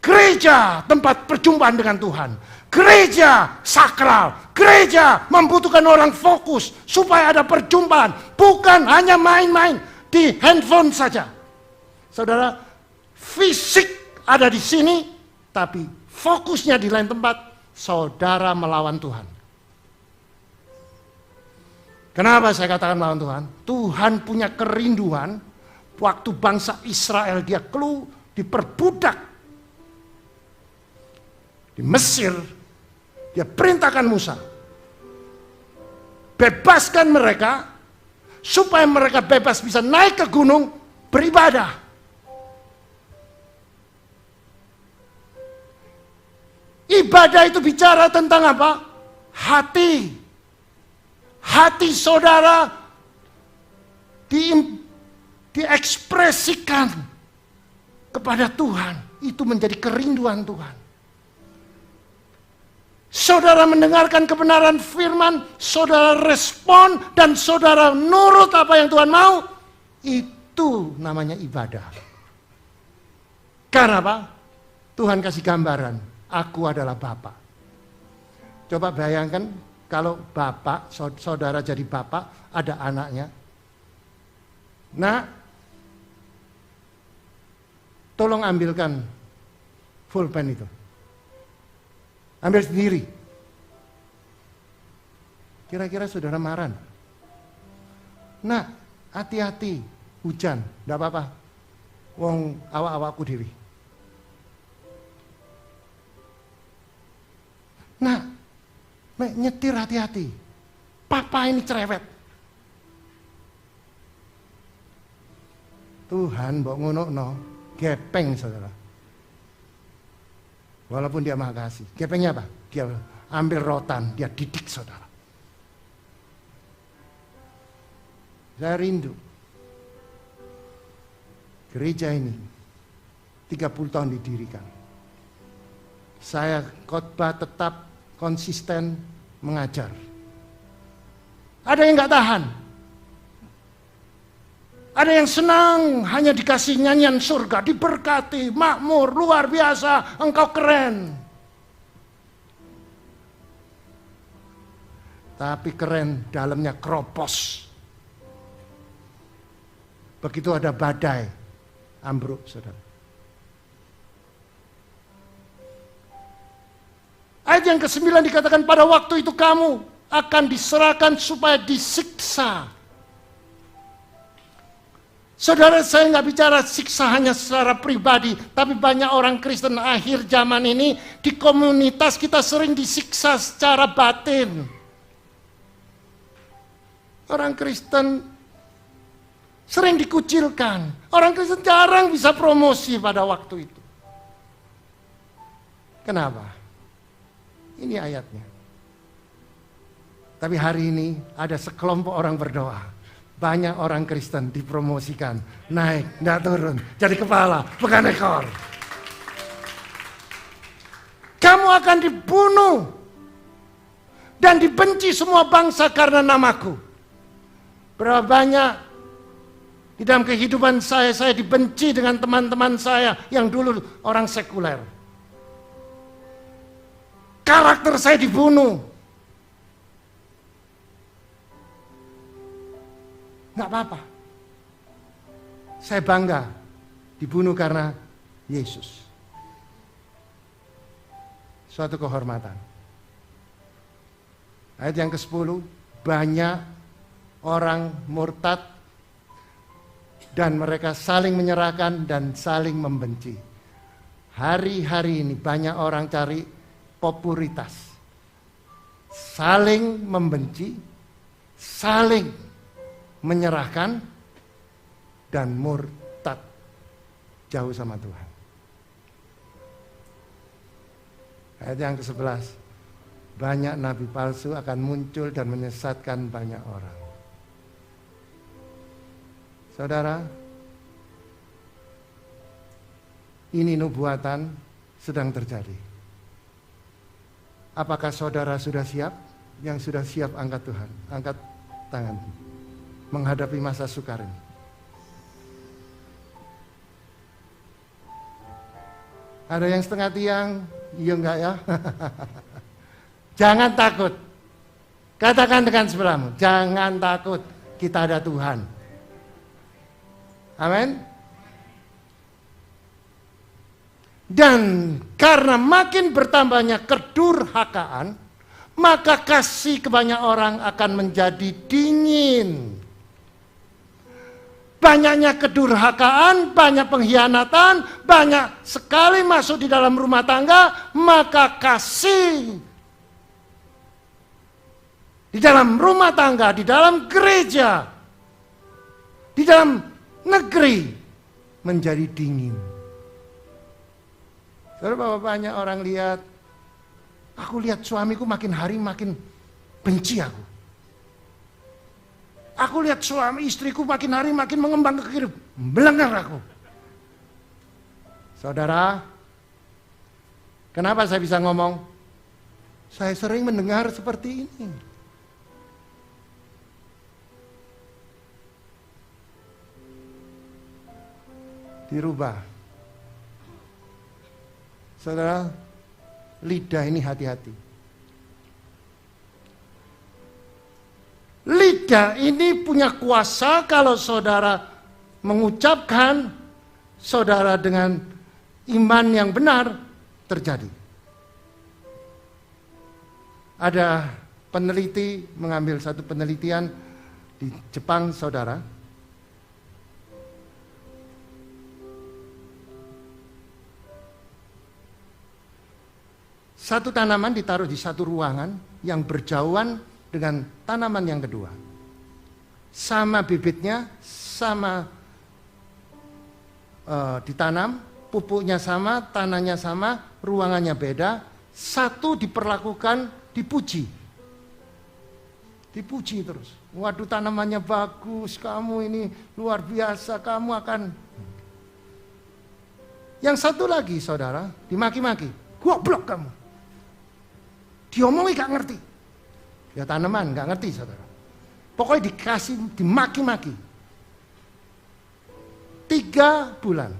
Gereja tempat perjumpaan dengan Tuhan. Gereja sakral. Gereja membutuhkan orang fokus supaya ada perjumpaan. Bukan hanya main-main di handphone saja. Saudara, fisik ada di sini, tapi fokusnya di lain tempat. Saudara melawan Tuhan. Kenapa saya katakan melawan Tuhan? Tuhan punya kerinduan. Waktu bangsa Israel dia diperbudak di Mesir, dia perintahkan Musa, bebaskan mereka supaya mereka bebas bisa naik ke gunung beribadah. Ibadah itu bicara tentang apa? Hati. Hati saudara diekspresikan kepada Tuhan. Itu menjadi kerinduan Tuhan. Saudara mendengarkan kebenaran firman, saudara respon, dan saudara nurut apa yang Tuhan mau. Itu namanya ibadah. Karena apa? Tuhan kasih gambaran, aku adalah Bapa. Coba bayangkan kalau Bapak, saudara jadi Bapak, ada anaknya. Nah, tolong ambilkan pulpen itu. Ambil sendiri. Kira-kira saudara marah? Nah, hati-hati, hujan, enggak apa-apa. Wong awak-awakku dewi. Nah, nyetir hati-hati. Papa ini cerewet. Tuhan mbok ngono-no, gepeng saudara. Walaupun dia maha kasih. Gepengnya apa? Dia ambil rotan, dia didik saudara. Saya rindu. Gereja ini 30 tahun didirikan. Saya khotbah tetap konsisten mengajar. Ada yang nggak tahan. Ada yang senang hanya dikasih nyanyian surga, diberkati, makmur, luar biasa, engkau keren. Tapi keren, dalamnya kropos. Begitu ada badai, ambruk saudara. Ayat yang ke-9 dikatakan pada waktu itu kamu akan diserahkan supaya disiksa. Saudara, saya nggak bicara siksa hanya secara pribadi, tapi banyak orang Kristen akhir zaman ini di komunitas kita sering disiksa secara batin. Orang Kristen sering dikucilkan. Orang Kristen jarang bisa promosi pada waktu itu. Kenapa? Ini ayatnya. Tapi hari ini ada sekelompok orang berdoa. Banyak orang Kristen dipromosikan, naik, tidak turun, jadi kepala, bukan ekor. Kamu akan dibunuh dan dibenci semua bangsa karena namaku. Berapa banyak di dalam kehidupan saya dibenci dengan teman-teman saya yang dulu orang sekuler. Karakter saya dibunuh. Nggak apa-apa. Saya bangga dibunuh karena Yesus. Suatu kehormatan. Ayat yang ke-10, banyak orang murtad dan mereka saling menyerahkan dan saling membenci. Hari-hari ini banyak orang cari popularitas. Saling membenci, saling menyerahkan dan murtad jauh sama Tuhan. Ayat yang ke-11, banyak nabi palsu akan muncul dan menyesatkan banyak orang. Saudara, ini nubuatan sedang terjadi. Apakah saudara sudah siap? Yang sudah siap angkat Tuhan, angkat tangan. Menghadapi masa sukar ini. Ada yang setengah tiang, iya enggak ya? Jangan takut. Katakan dengan sebelahmu, jangan takut, kita ada Tuhan. Amin. Dan karena makin bertambahnya kedurhakaan, maka kasih ke banyak orang akan menjadi dingin. Banyaknya kedurhakaan, banyak pengkhianatan, banyak sekali masuk di dalam rumah tangga, maka kasih di dalam rumah tangga, di dalam gereja, di dalam negeri menjadi dingin. Saudara, banyak orang lihat, aku lihat suamiku makin hari makin benci aku. Aku lihat suami istriku makin hari makin mengembang ke kiri, melenggang aku. Saudara, kenapa saya bisa ngomong? Saya sering mendengar seperti ini. Dirubah. Saudara, lidah ini hati-hati. Lidah ini punya kuasa kalau saudara mengucapkan, saudara dengan iman yang benar terjadi. Ada peneliti mengambil satu penelitian di Jepang, saudara. Satu tanaman ditaruh di satu ruangan yang berjauhan dengan tanaman yang kedua. Sama bibitnya, sama ditanam, pupuknya sama, tanahnya sama, ruangannya beda. Satu diperlakukan dipuji. Dipuji terus. Waduh, tanamannya bagus, kamu ini luar biasa, kamu akan... Yang satu lagi, saudara, dimaki-maki. Goblok kamu. Diomongi gak ngerti. Ya tanaman gak ngerti, saudara. Pokoknya dikasih, dimaki-maki. 3 bulan.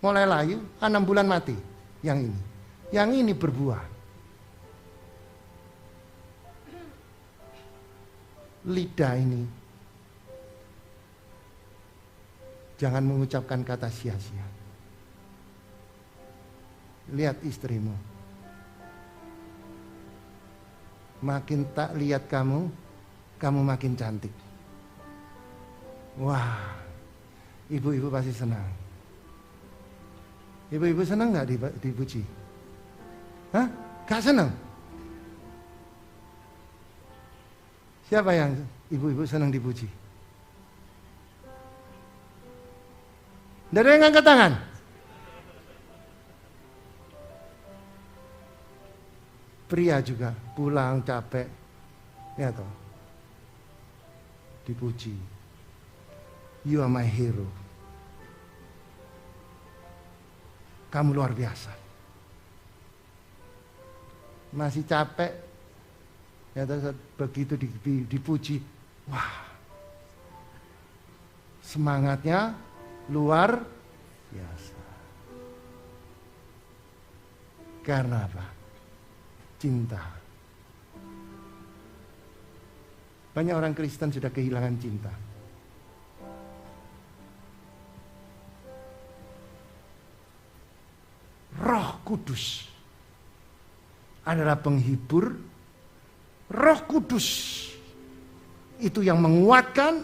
Mulai layu, 6 bulan mati. Yang ini. Yang ini berbuah. Lidah ini. Jangan mengucapkan kata sia-sia. Lihat istrimu. Makin tak lihat kamu, kamu makin cantik. Wah, ibu-ibu pasti senang. Ibu-ibu senang gak dipuji? Hah? Gak senang? Siapa yang ibu-ibu senang dipuji? Tidak ada yang ngangkat tangan? Pria juga pulang capek, ya toh, dipuji. You are my hero. Kamu luar biasa. Masih capek, ya toh, begitu dipuji, wah, semangatnya luar biasa. Karena apa? Cinta. Banyak orang Kristen sudah kehilangan cinta. Roh Kudus adalah penghibur. Roh Kudus itu yang menguatkan.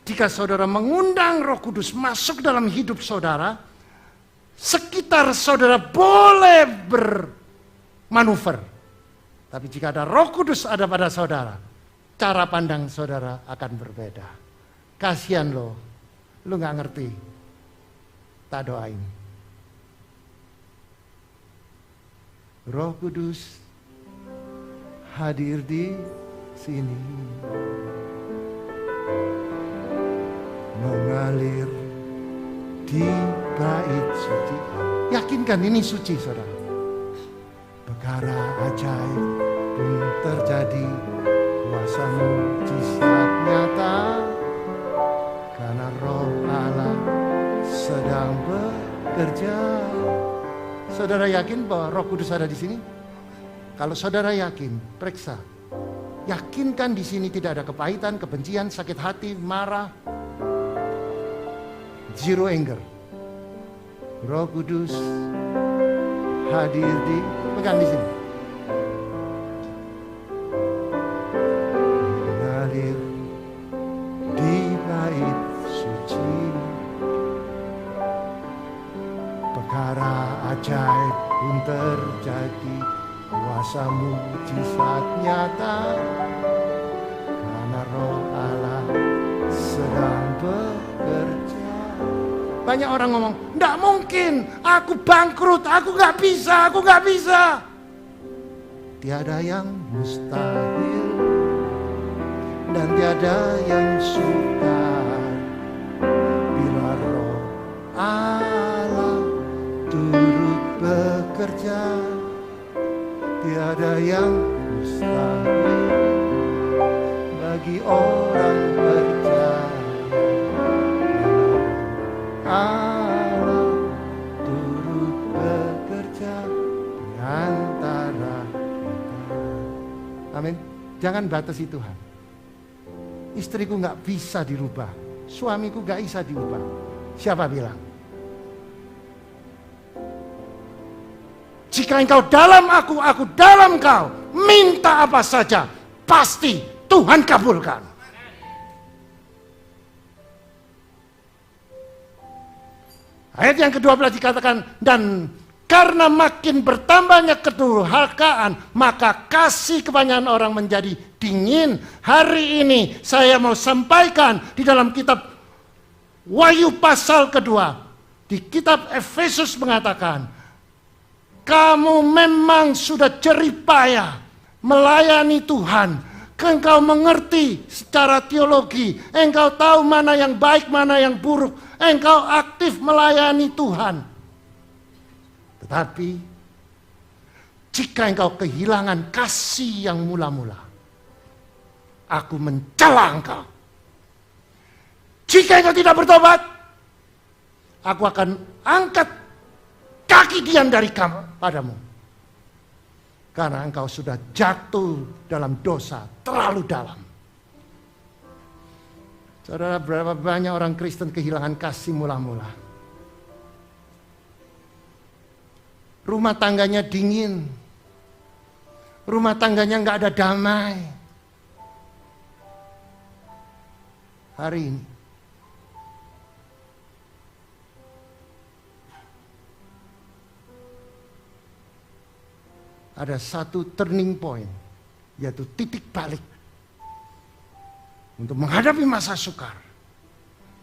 Jika saudara mengundang Roh Kudus masuk dalam hidup saudara, sekitar saudara boleh manuver. Tapi jika ada Roh Kudus ada pada saudara, cara pandang saudara akan berbeda. Kasihan lo gak ngerti. Tak doain. Roh Kudus hadir di sini. Mengalir di bait suci. Yakinkan ini suci, saudara. Perkara ajaib pun terjadi, kuasa mujizat nyata, karena Roh Allah sedang bekerja. Saudara yakin bahwa Roh Kudus ada di sini? Kalau saudara yakin, periksa. Yakinkan di sini tidak ada kepahitan, kebencian, sakit hati, marah, zero anger. Roh Kudus hadir di, pegang di sini. Mengalir di bait suci. Perkara ajaib pun terjadi, kuasa mujizat nyata, karena Roh Allah sedang bekerja. Banyak orang ngomong, "Nggak mungkin, aku bangkrut, aku nggak bisa. Tiada yang mustahil dan tiada yang sukar bila Roh Allah turut bekerja. Tiada yang mustahil bagi orang percaya. Allah turut bekerja di antara kita. Amin. Jangan batasi Tuhan. Istriku gak bisa dirubah, suamiku gak bisa diubah. Siapa bilang? Jika engkau dalam aku dalam kau, minta apa saja, pasti Tuhan kabulkan. Ayat yang ke-12 dikatakan, dan karena makin bertambahnya kedurhakaan, maka kasih kebanyakan orang menjadi dingin. Hari ini saya mau sampaikan di dalam kitab Wahyu pasal kedua. Di kitab Efesus mengatakan, kamu memang sudah jeripaya melayani Tuhan. Engkau mengerti secara teologi. Engkau tahu mana yang baik, mana yang buruk. Engkau aktif melayani Tuhan. Tetapi jika engkau kehilangan kasih yang mula-mula, aku mencela engkau. Jika engkau tidak bertobat, aku akan angkat kaki diam dari kamu padamu. Karena engkau sudah jatuh dalam dosa terlalu dalam. Saudara, berapa banyak orang Kristen kehilangan kasih mula-mula. Rumah tangganya dingin. Rumah tangganya nggak ada damai. Hari ini ada satu turning point, yaitu titik balik. Untuk menghadapi masa sukar,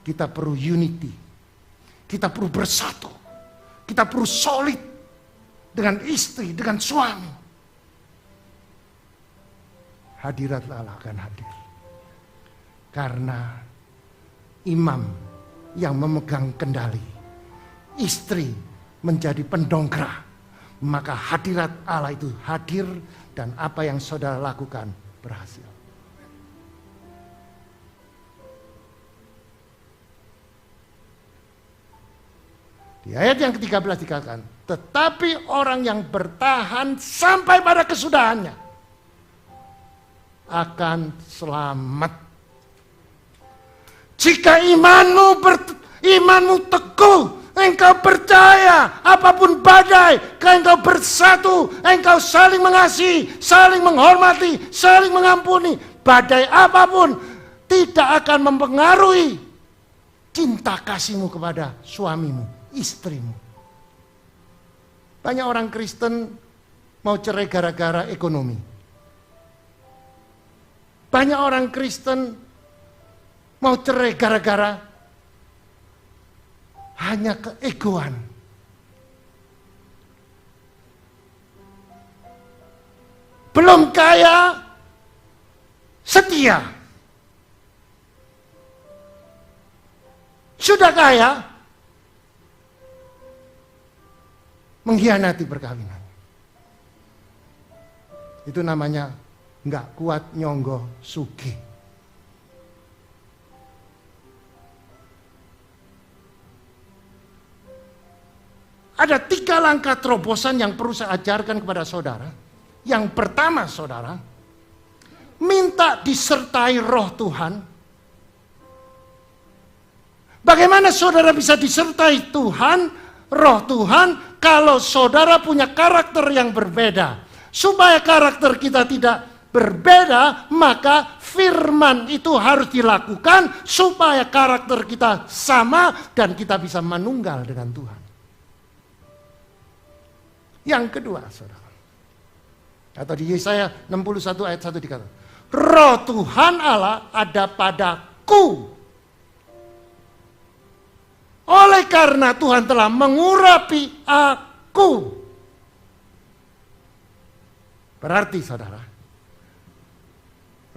kita perlu unity. Kita perlu bersatu. Kita perlu solid dengan istri, dengan suami. Hadirat Allah akan hadir. Karena imam yang memegang kendali, istri menjadi pendongkrak, maka hadirat Allah itu hadir dan apa yang saudara lakukan berhasil. Di ayat yang ke-13 dikatakan, tetapi orang yang bertahan sampai pada kesudahannya akan selamat. Jika imanmu teguh, engkau percaya apapun badai, engkau bersatu, engkau saling mengasihi, saling menghormati, saling mengampuni. Badai apapun tidak akan mempengaruhi cinta kasihmu kepada suamimu, istrimu. Banyak orang Kristen mau cerai gara-gara ekonomi. Banyak orang Kristen mau cerai gara-gara hanya keegoan. Belum kaya, setia. Sudah kaya, mengkhianati perkawinan. Itu namanya nggak kuat nyonggo sugih. Ada 3 langkah terobosan yang perlu saya ajarkan kepada saudara. Yang pertama, saudara, minta disertai roh Tuhan. Bagaimana saudara bisa disertai Tuhan, roh Tuhan, kalau saudara punya karakter yang berbeda? Supaya karakter kita tidak berbeda, maka firman itu harus dilakukan supaya karakter kita sama dan kita bisa manunggal dengan Tuhan. Yang kedua, saudara, atau di Yesaya 61 ayat 1 dikatakan, roh Tuhan Allah ada padaku. Oleh karena Tuhan telah mengurapi aku. Berarti saudara,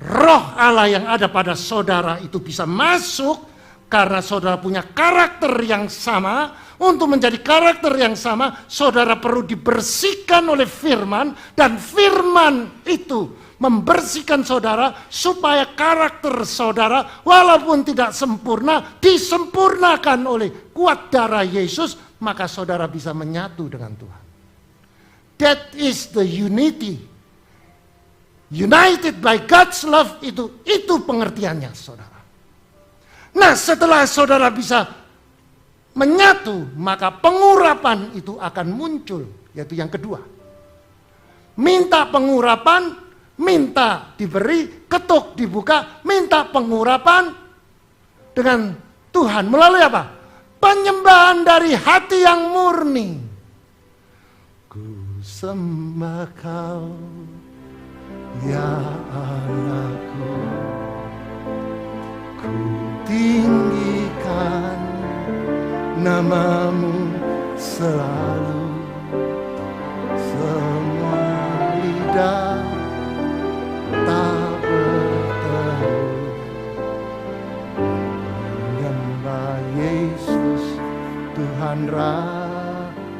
roh Allah yang ada pada saudara itu bisa masuk karena saudara punya karakter yang sama. Untuk menjadi karakter yang sama, saudara perlu dibersihkan oleh firman. Dan firman itu membersihkan saudara supaya karakter saudara walaupun tidak sempurna, disempurnakan oleh kuat darah Yesus. Maka saudara bisa menyatu dengan Tuhan. That is the unity. United by God's love, itu pengertiannya saudara. Nah, setelah saudara bisa menyatu, maka pengurapan itu akan muncul. Yaitu yang kedua. Minta pengurapan, minta diberi, ketuk dibuka, minta pengurapan dengan Tuhan. Melalui apa? Penyembahan dari hati yang murni. Ku sembah Kau, ya Allahku. Ku tinggikan nama-Mu selalu. Semua lidah tak berteru menyembah Yesus Tuhan Rajaku.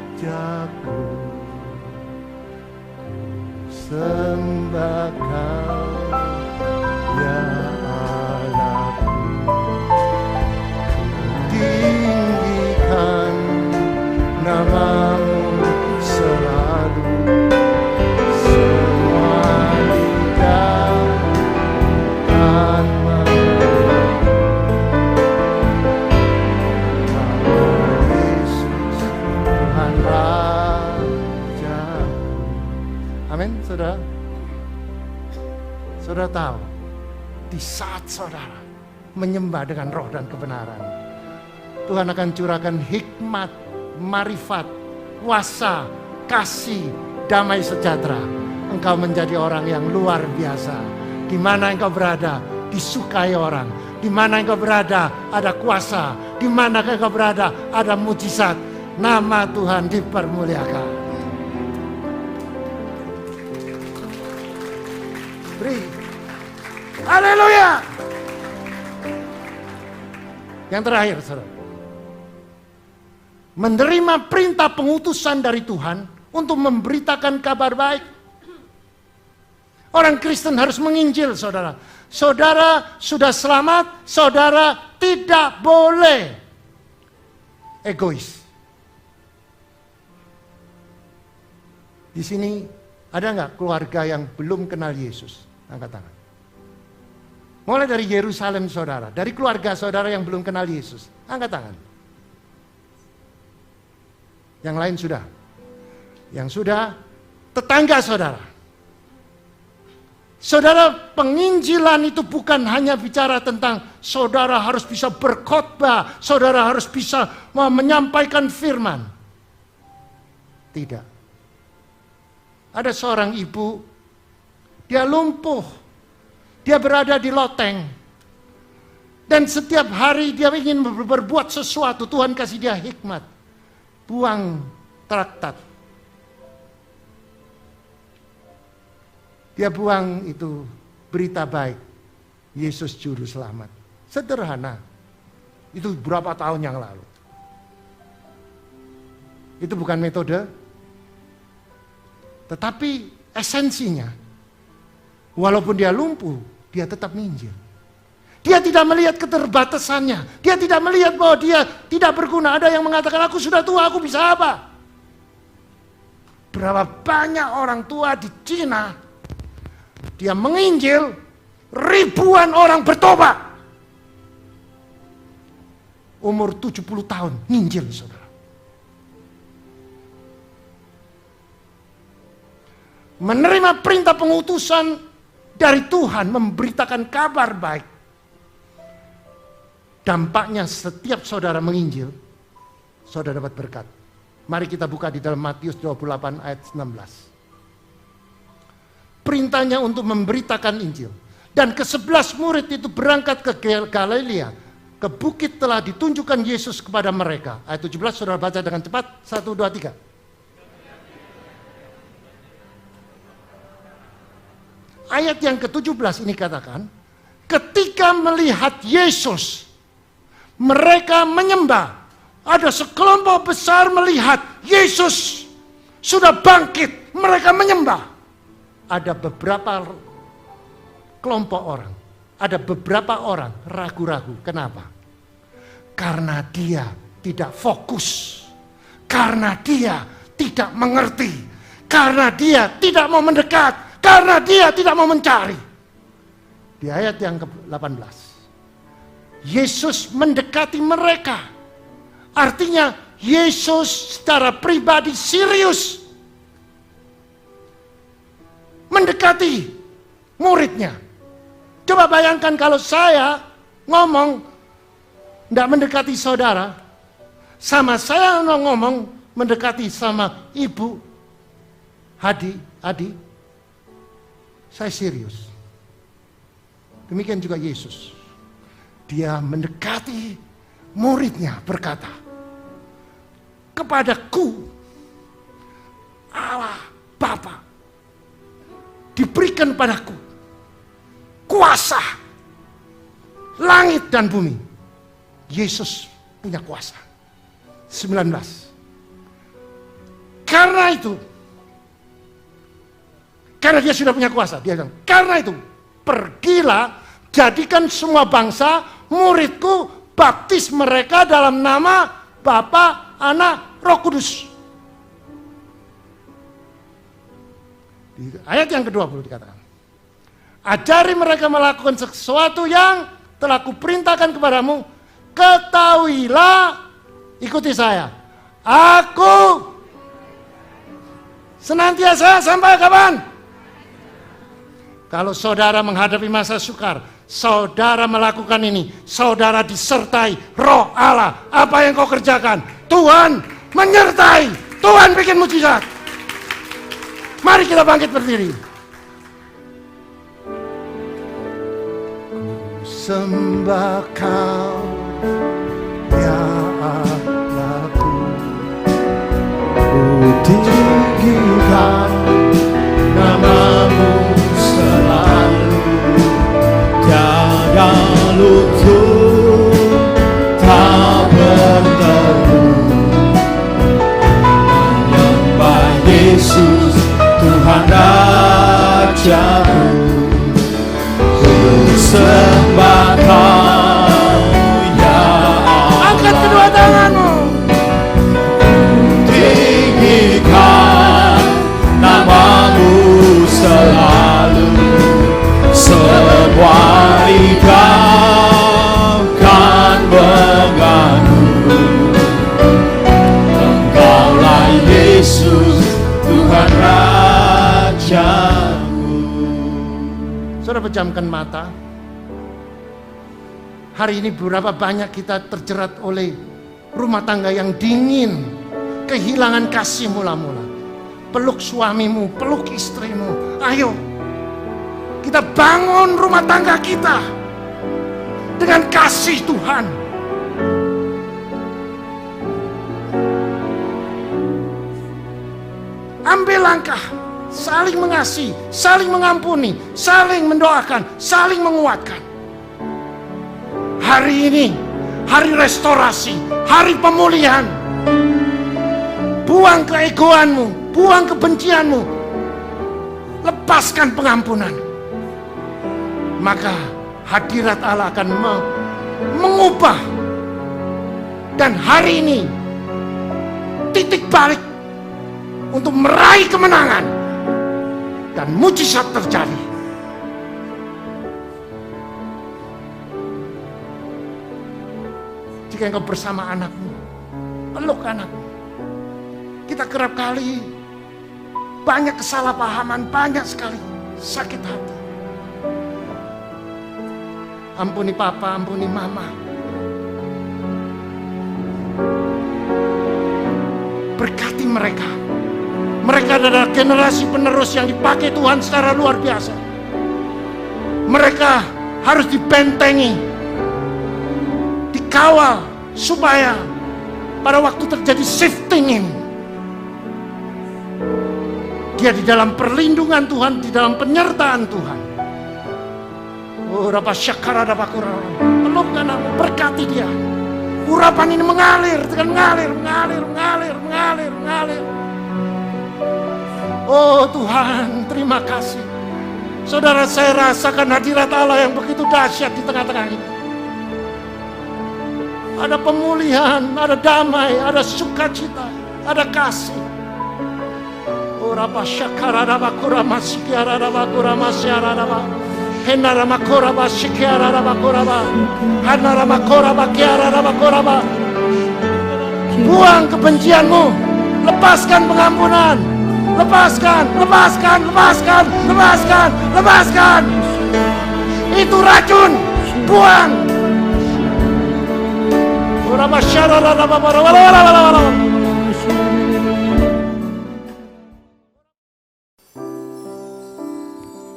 Ku sembah Kau, ya Allahku. Ku tinggikan nama-Mu selalu. Semua lidah akan mengenal Yesus Tuhan Raja. Amin, saudara. Saudara tahu, di saat saudara menyembah dengan roh dan kebenaran, Tuhan akan curahkan hikmat, marifat, kuasa, kasih, damai sejahtera. Engkau menjadi orang yang luar biasa. Di mana engkau berada, disukai orang. Di mana engkau berada, ada kuasa. Di mana engkau berada, ada mujizat. Nama Tuhan dipermuliakan. Beri. Haleluya. Yang terakhir, saudara. Menerima perintah pengutusan dari Tuhan untuk memberitakan kabar baik. Orang Kristen harus menginjil, saudara. Saudara sudah selamat, saudara tidak boleh egois. Di sini ada nggak keluarga yang belum kenal Yesus? Angkat tangan. Mulai dari Yerusalem, saudara. Dari keluarga saudara yang belum kenal Yesus. Angkat tangan. Yang lain sudah. Yang sudah, tetangga saudara. Saudara, penginjilan itu bukan hanya bicara tentang saudara harus bisa berkhotbah, saudara harus bisa menyampaikan firman. Tidak. Ada seorang ibu, dia lumpuh, dia berada di loteng. Dan setiap hari dia ingin berbuat sesuatu, Tuhan kasih dia hikmat. Buang traktat. Dia buang itu berita baik. Yesus juru selamat. Sederhana. Itu berapa tahun yang lalu. Itu bukan metode. Tetapi esensinya. Walaupun dia lumpuh, dia tetap menginjil. Dia tidak melihat keterbatasannya. Dia tidak melihat bahwa dia tidak berguna. Ada yang mengatakan, aku sudah tua, aku bisa apa? Berapa banyak orang tua di Cina, dia menginjil, ribuan orang bertobat. Umur 70 tahun, nginjil saudara. Menerima perintah pengutusan dari Tuhan, memberitakan kabar baik. Dampaknya setiap saudara menginjil, saudara dapat berkat. Mari kita buka di dalam Matius 28 ayat 16. Perintahnya untuk memberitakan Injil. Dan ke-11 murid itu berangkat ke Galilea. Ke bukit telah ditunjukkan Yesus kepada mereka. Ayat 17 saudara baca dengan cepat. 1, 2, 3. Ayat yang ke-17 ini katakan. Ketika melihat Yesus, mereka menyembah. Ada sekelompok besar melihat Yesus sudah bangkit. Mereka menyembah. Ada beberapa kelompok orang, ada beberapa orang ragu-ragu. Kenapa? Karena dia tidak fokus, karena dia tidak mengerti, karena dia tidak mau mendekat, karena dia tidak mau mencari. Di ayat yang ke-18, Yesus mendekati mereka. Artinya Yesus secara pribadi serius mendekati muridnya. Coba bayangkan kalau saya ngomong tidak mendekati saudara, sama saya ngomong mendekati sama ibu, Adi, saya serius. Demikian juga Yesus. Dia mendekati muridnya berkata, kepadaku Allah Bapa, diberikan padaku kuasa langit dan bumi. Yesus punya kuasa. 19. Karena itu, karena dia sudah punya kuasa, dia bilang, karena itu pergilah, jadikan semua bangsa muridku, baptis mereka dalam nama Bapa, Anak, Roh Kudus. Di ayat yang ke-20 dikatakan, ajari mereka melakukan sesuatu yang telah kuperintahkan kepadamu. Ketahuilah, ikuti saya, aku senantiasa sampai kapan? Kalau saudara menghadapi masa sukar, saudara melakukan ini, saudara disertai Roh Allah. Apa yang kau kerjakan? Tuhan menyertai, Tuhan bikin mujizat. Mari kita bangkit berdiri. Sembah kau, ya Allahku, ku tinggikan namamu selalu, Tiada lutut tak berteru, menyembah Yesus Tuhan Rajaku. Sembah Kau, ya Allah. angkat kedua tanganmu. Tinggikan namamu selalu, semua lidah kan mengaku, Engkaulah Yesus Tuhan Rajaku. Saudara pejamkan mata. Hari ini berapa banyak kita terjerat oleh rumah tangga yang dingin, kehilangan kasih mula-mula. Peluk suamimu, peluk istrimu. Ayo, kita bangun rumah tangga kita dengan kasih Tuhan. Ambil langkah, saling mengasihi, saling mengampuni, saling mendoakan, saling menguatkan. Hari ini, hari restorasi, hari pemulihan. Buang keegoanmu, buang kebencianmu, lepaskan pengampunan. Maka hadirat Allah akan mengubah. Dan hari ini, titik balik untuk meraih kemenangan. Dan mujizat terjadi. Jika engkau bersama anakmu, peluk anakmu. Kita kerap kali banyak kesalahpahaman, banyak sekali sakit hati. Ampuni papa, ampuni mama. Berkati mereka. Mereka adalah generasi penerus yang dipakai Tuhan secara luar biasa. Mereka harus dibentengi, dikawal, supaya pada waktu terjadi shifting ini, dia di dalam perlindungan Tuhan, di dalam penyertaan Tuhan. Urapa syakara dapakura, pelukkan aku, berkati dia. Urapan ini mengalir, mengalir. Oh Tuhan, terima kasih. Saudara, saya rasakan hadirat Allah yang begitu dahsyat di tengah-tengah ini. Ada pemulihan, ada damai, ada sukacita, ada kasih. Urapa syakara dapakura masikiara dapakura masyara dapak. Henara makora basikiara dapakura ba. Hanara makora bakiara dapakura ba. Buang kebencianmu. Lepaskan pengampunan. Lepaskan, lepaskan, lepaskan, lepaskan, lepaskan. Itu racun. Buang.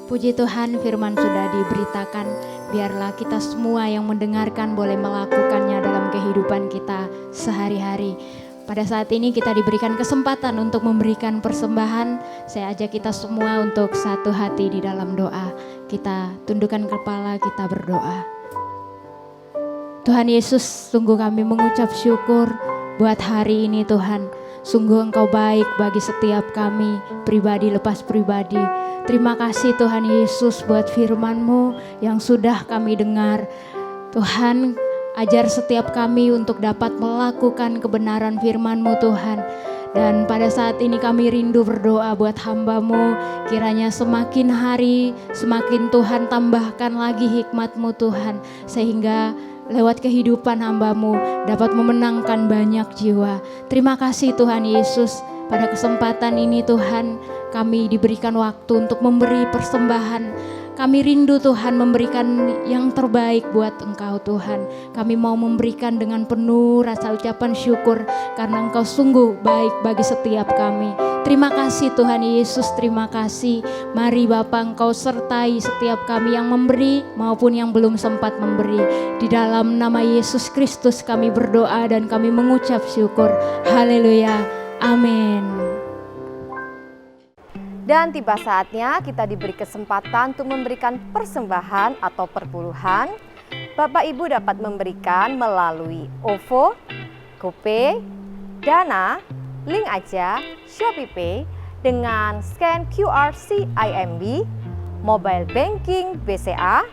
Puji Tuhan, firman sudah diberitakan. Biarlah kita semua yang mendengarkan boleh melakukannya dalam kehidupan kita sehari-hari. Pada saat ini kita diberikan kesempatan untuk memberikan persembahan. Saya ajak kita semua untuk satu hati di dalam doa. Kita tundukkan kepala, kita berdoa. Tuhan Yesus, sungguh kami mengucap syukur buat hari ini Tuhan. Sungguh Engkau baik bagi setiap kami, pribadi lepas pribadi. Terima kasih Tuhan Yesus buat firman-Mu yang sudah kami dengar. Tuhan, ajar setiap kami untuk dapat melakukan kebenaran firman-Mu Tuhan. Dan pada saat ini kami rindu berdoa buat hamba-Mu. Kiranya semakin hari, semakin Tuhan tambahkan lagi hikmat-Mu Tuhan. Sehingga lewat kehidupan hamba-Mu dapat memenangkan banyak jiwa. Terima kasih Tuhan Yesus. Pada kesempatan ini Tuhan, kami diberikan waktu untuk memberi persembahan. Kami rindu Tuhan memberikan yang terbaik buat Engkau Tuhan. Kami mau memberikan dengan penuh rasa ucapan syukur karena Engkau sungguh baik bagi setiap kami. Terima kasih Tuhan Yesus, terima kasih. Mari Bapa, Engkau sertai setiap kami yang memberi maupun yang belum sempat memberi. Di dalam nama Yesus Kristus kami berdoa dan kami mengucap syukur. Haleluya. Amin. Dan tiba saatnya kita diberi kesempatan untuk memberikan persembahan atau perpuluhan. Bapak Ibu dapat memberikan melalui OVO, GoPay, Dana, Link Aja, ShopeePay dengan scan QR CIMB, Mobile Banking BCA,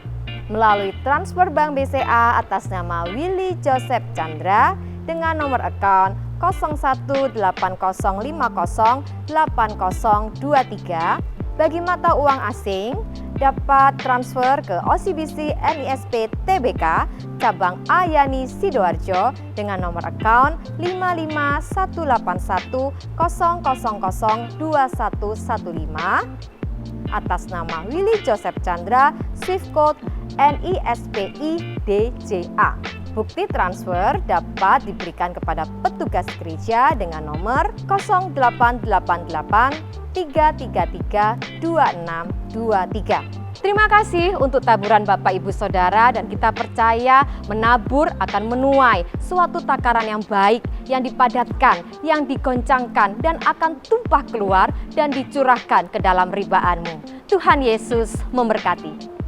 melalui transfer bank BCA atas nama Willy Joseph Chandra dengan nomor account 0180508023. Bagi mata uang asing dapat transfer ke OCBC NISP TBK cabang Ayani Sidoarjo dengan nomor account 5518100002115 atas nama Willy Joseph Chandra, Swift Code NISPI DJA. Bukti transfer dapat diberikan kepada petugas gereja dengan nomor 0888-333-2623. Terima kasih untuk taburan Bapak Ibu Saudara, dan kita percaya menabur akan menuai suatu takaran yang baik, yang dipadatkan, yang digoncangkan, dan akan tumpah keluar dan dicurahkan ke dalam ribaanmu. Tuhan Yesus memberkati.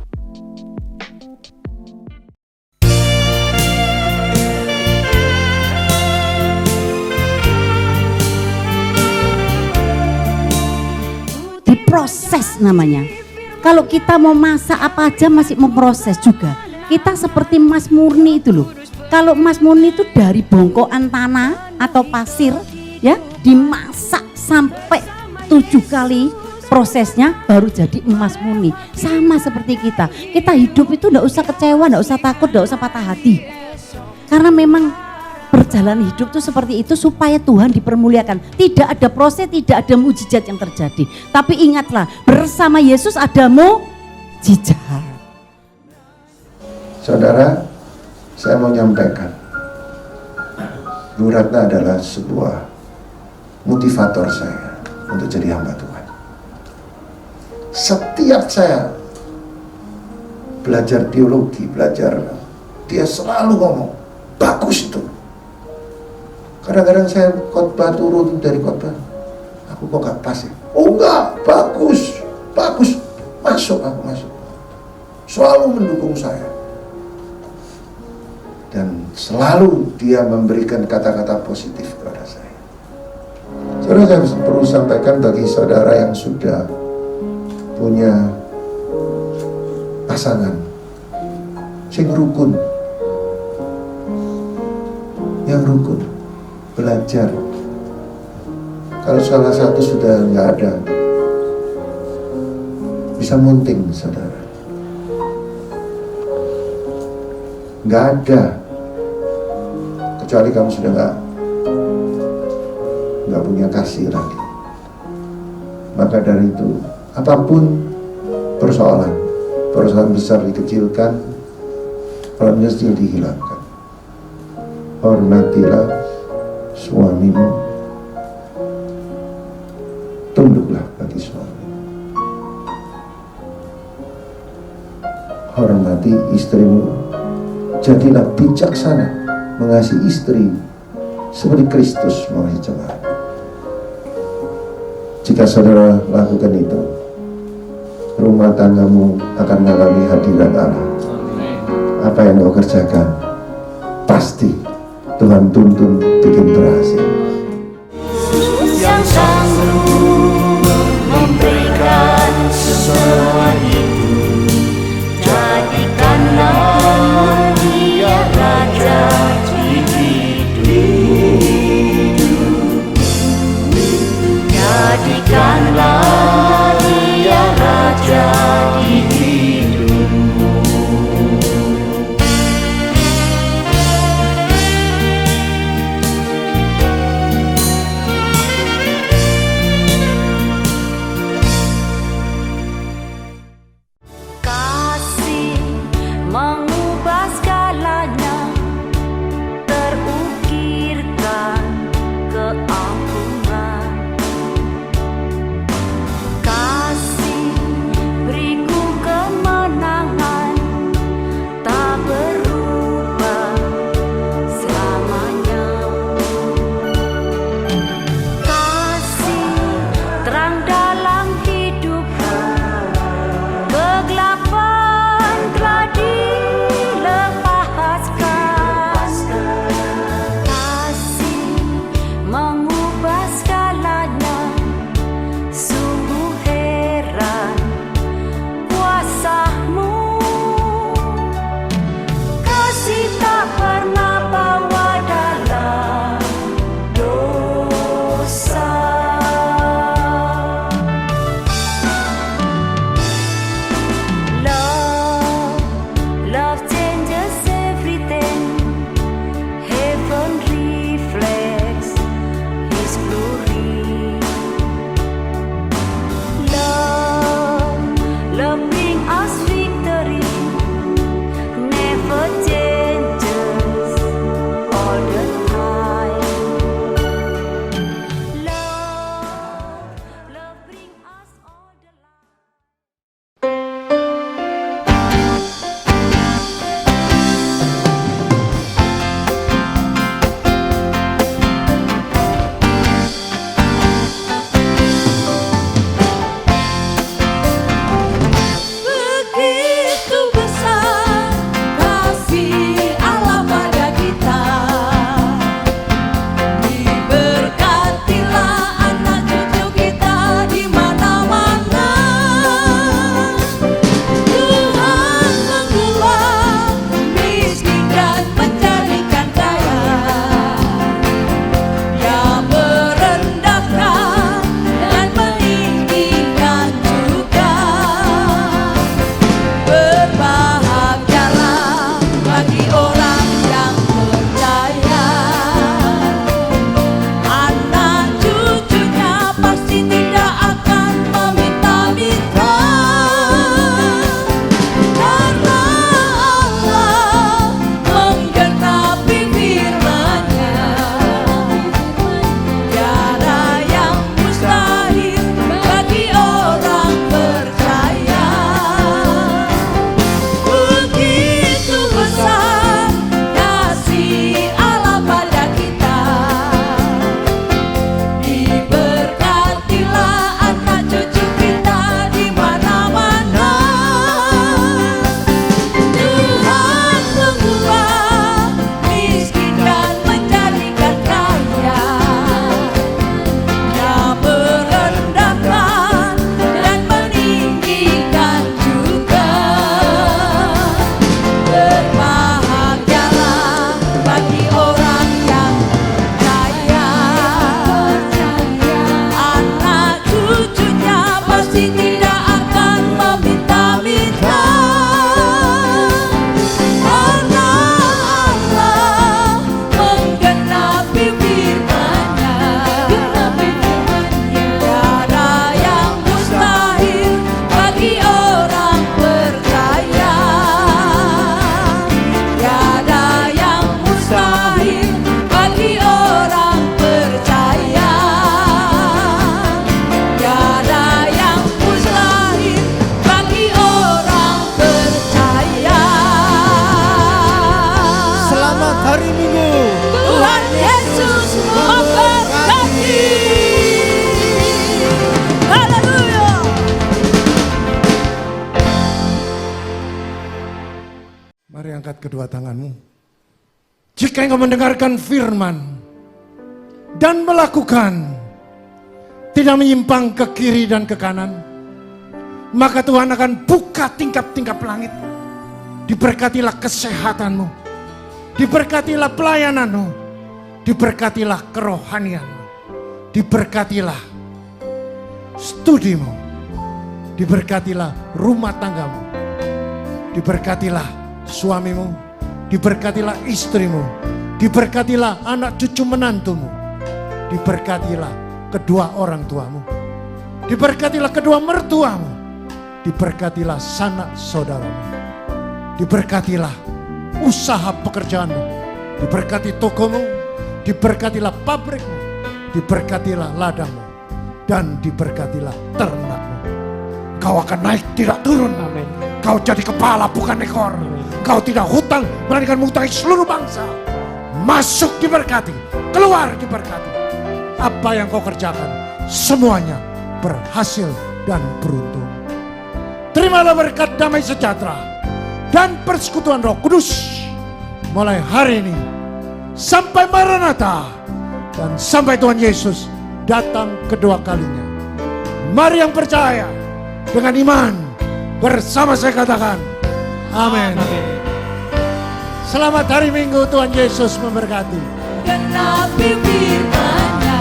Proses namanya. Kalau kita mau masak apa aja masih memproses juga. Kita seperti Mas Murni itu loh. Kalau Mas Murni itu dari bongkokan tanah atau pasir ya, dimasak sampai 7 kali prosesnya baru jadi emas murni. Sama seperti kita. Kita hidup itu enggak usah kecewa, enggak usah takut, enggak usah patah hati. Karena memang berjalan hidup tuh seperti itu supaya Tuhan dipermuliakan. Tidak ada proses, tidak ada mujizat yang terjadi. Tapi ingatlah, bersama Yesus ada mujizat. Saudara, saya mau nyampaikan, Bu Ratna adalah sebuah motivator saya untuk jadi hamba Tuhan. Setiap saya belajar teologi, dia selalu ngomong, bagus itu. Kadang-kadang saya khotbah turun dari khotbah, aku kok gak pas ya? Oh enggak, bagus, masuk. Selalu mendukung saya. Dan selalu dia memberikan kata-kata positif kepada saya. Saudara, saya perlu sampaikan bagi saudara yang sudah punya pasangan sing rukun, yang rukun, belajar. Kalau salah satu sudah nggak ada, bisa munting saudara. Nggak ada, kecuali kamu sudah nggak nggak punya kasih lagi. Maka dari itu, apapun persoalan besar dikecilkan, persoalan kecil dihilangkan. Hormatilah suamimu, tunduklah bagi suami. Hormati istrimu, jadilah bijaksana mengasihi istri seperti Kristus mengasihi jemaat. Jika saudara lakukan itu, rumah tanggamu akan mengalami hadirat Allah. Apa yang kau kerjakan, pasti Tuhan tuntun bikin berhasil. Yang sanggup memberikan semua itu, jadikanlah Dia Raja di hidupmu. Jadikanlah Dia Raja di hidupmu. Selamat hari Minggu. Tuhan Yesus memberkati. Haleluya. Mari angkat kedua tanganmu. Jika engkau mendengarkan firman dan melakukan, tidak menyimpang ke kiri dan ke kanan, maka Tuhan akan buka tingkap-tingkap langit. Diberkatilah kesehatanmu, diberkatilah pelayananmu, diberkatilah kerohanianmu, diberkatilah studimu, diberkatilah rumah tanggamu, diberkatilah suamimu, diberkatilah istrimu, diberkatilah anak cucu menantumu, diberkatilah kedua orang tuamu, diberkatilah kedua mertuamu, diberkatilah sanak saudaramu, diberkatilah usaha pekerjaanmu, diberkati tokomu, diberkatilah pabrikmu, diberkatilah ladangmu, dan diberkatilah ternakmu. Kau akan naik tidak turun. Amin. Kau jadi kepala bukan ekor. Kau tidak hutang, melainkan menghutangi seluruh bangsa. Masuk diberkati, keluar diberkati. Apa yang kau kerjakan, semuanya berhasil dan beruntung. Terimalah berkat damai sejahtera dan persekutuan Roh Kudus mulai hari ini sampai Maranatha dan sampai Tuhan Yesus datang kedua kalinya. Mari yang percaya dengan iman bersama saya katakan amin. Selamat hari Minggu, Tuhan Yesus memberkati. Genapi firman-Nya,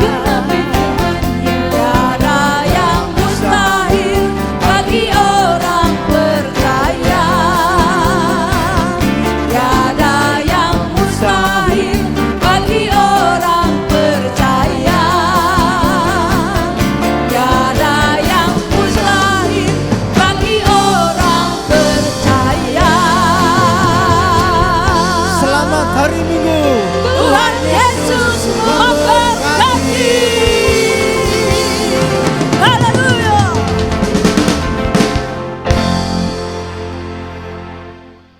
genapi firman-Nya. Tiada yang mustahil bagi orang percaya. Tiada yang mustahil bagi orang percaya. Tiada yang mustahil bagi orang percaya. Selamat hari Minggu. Tuhan Yesus memberkati.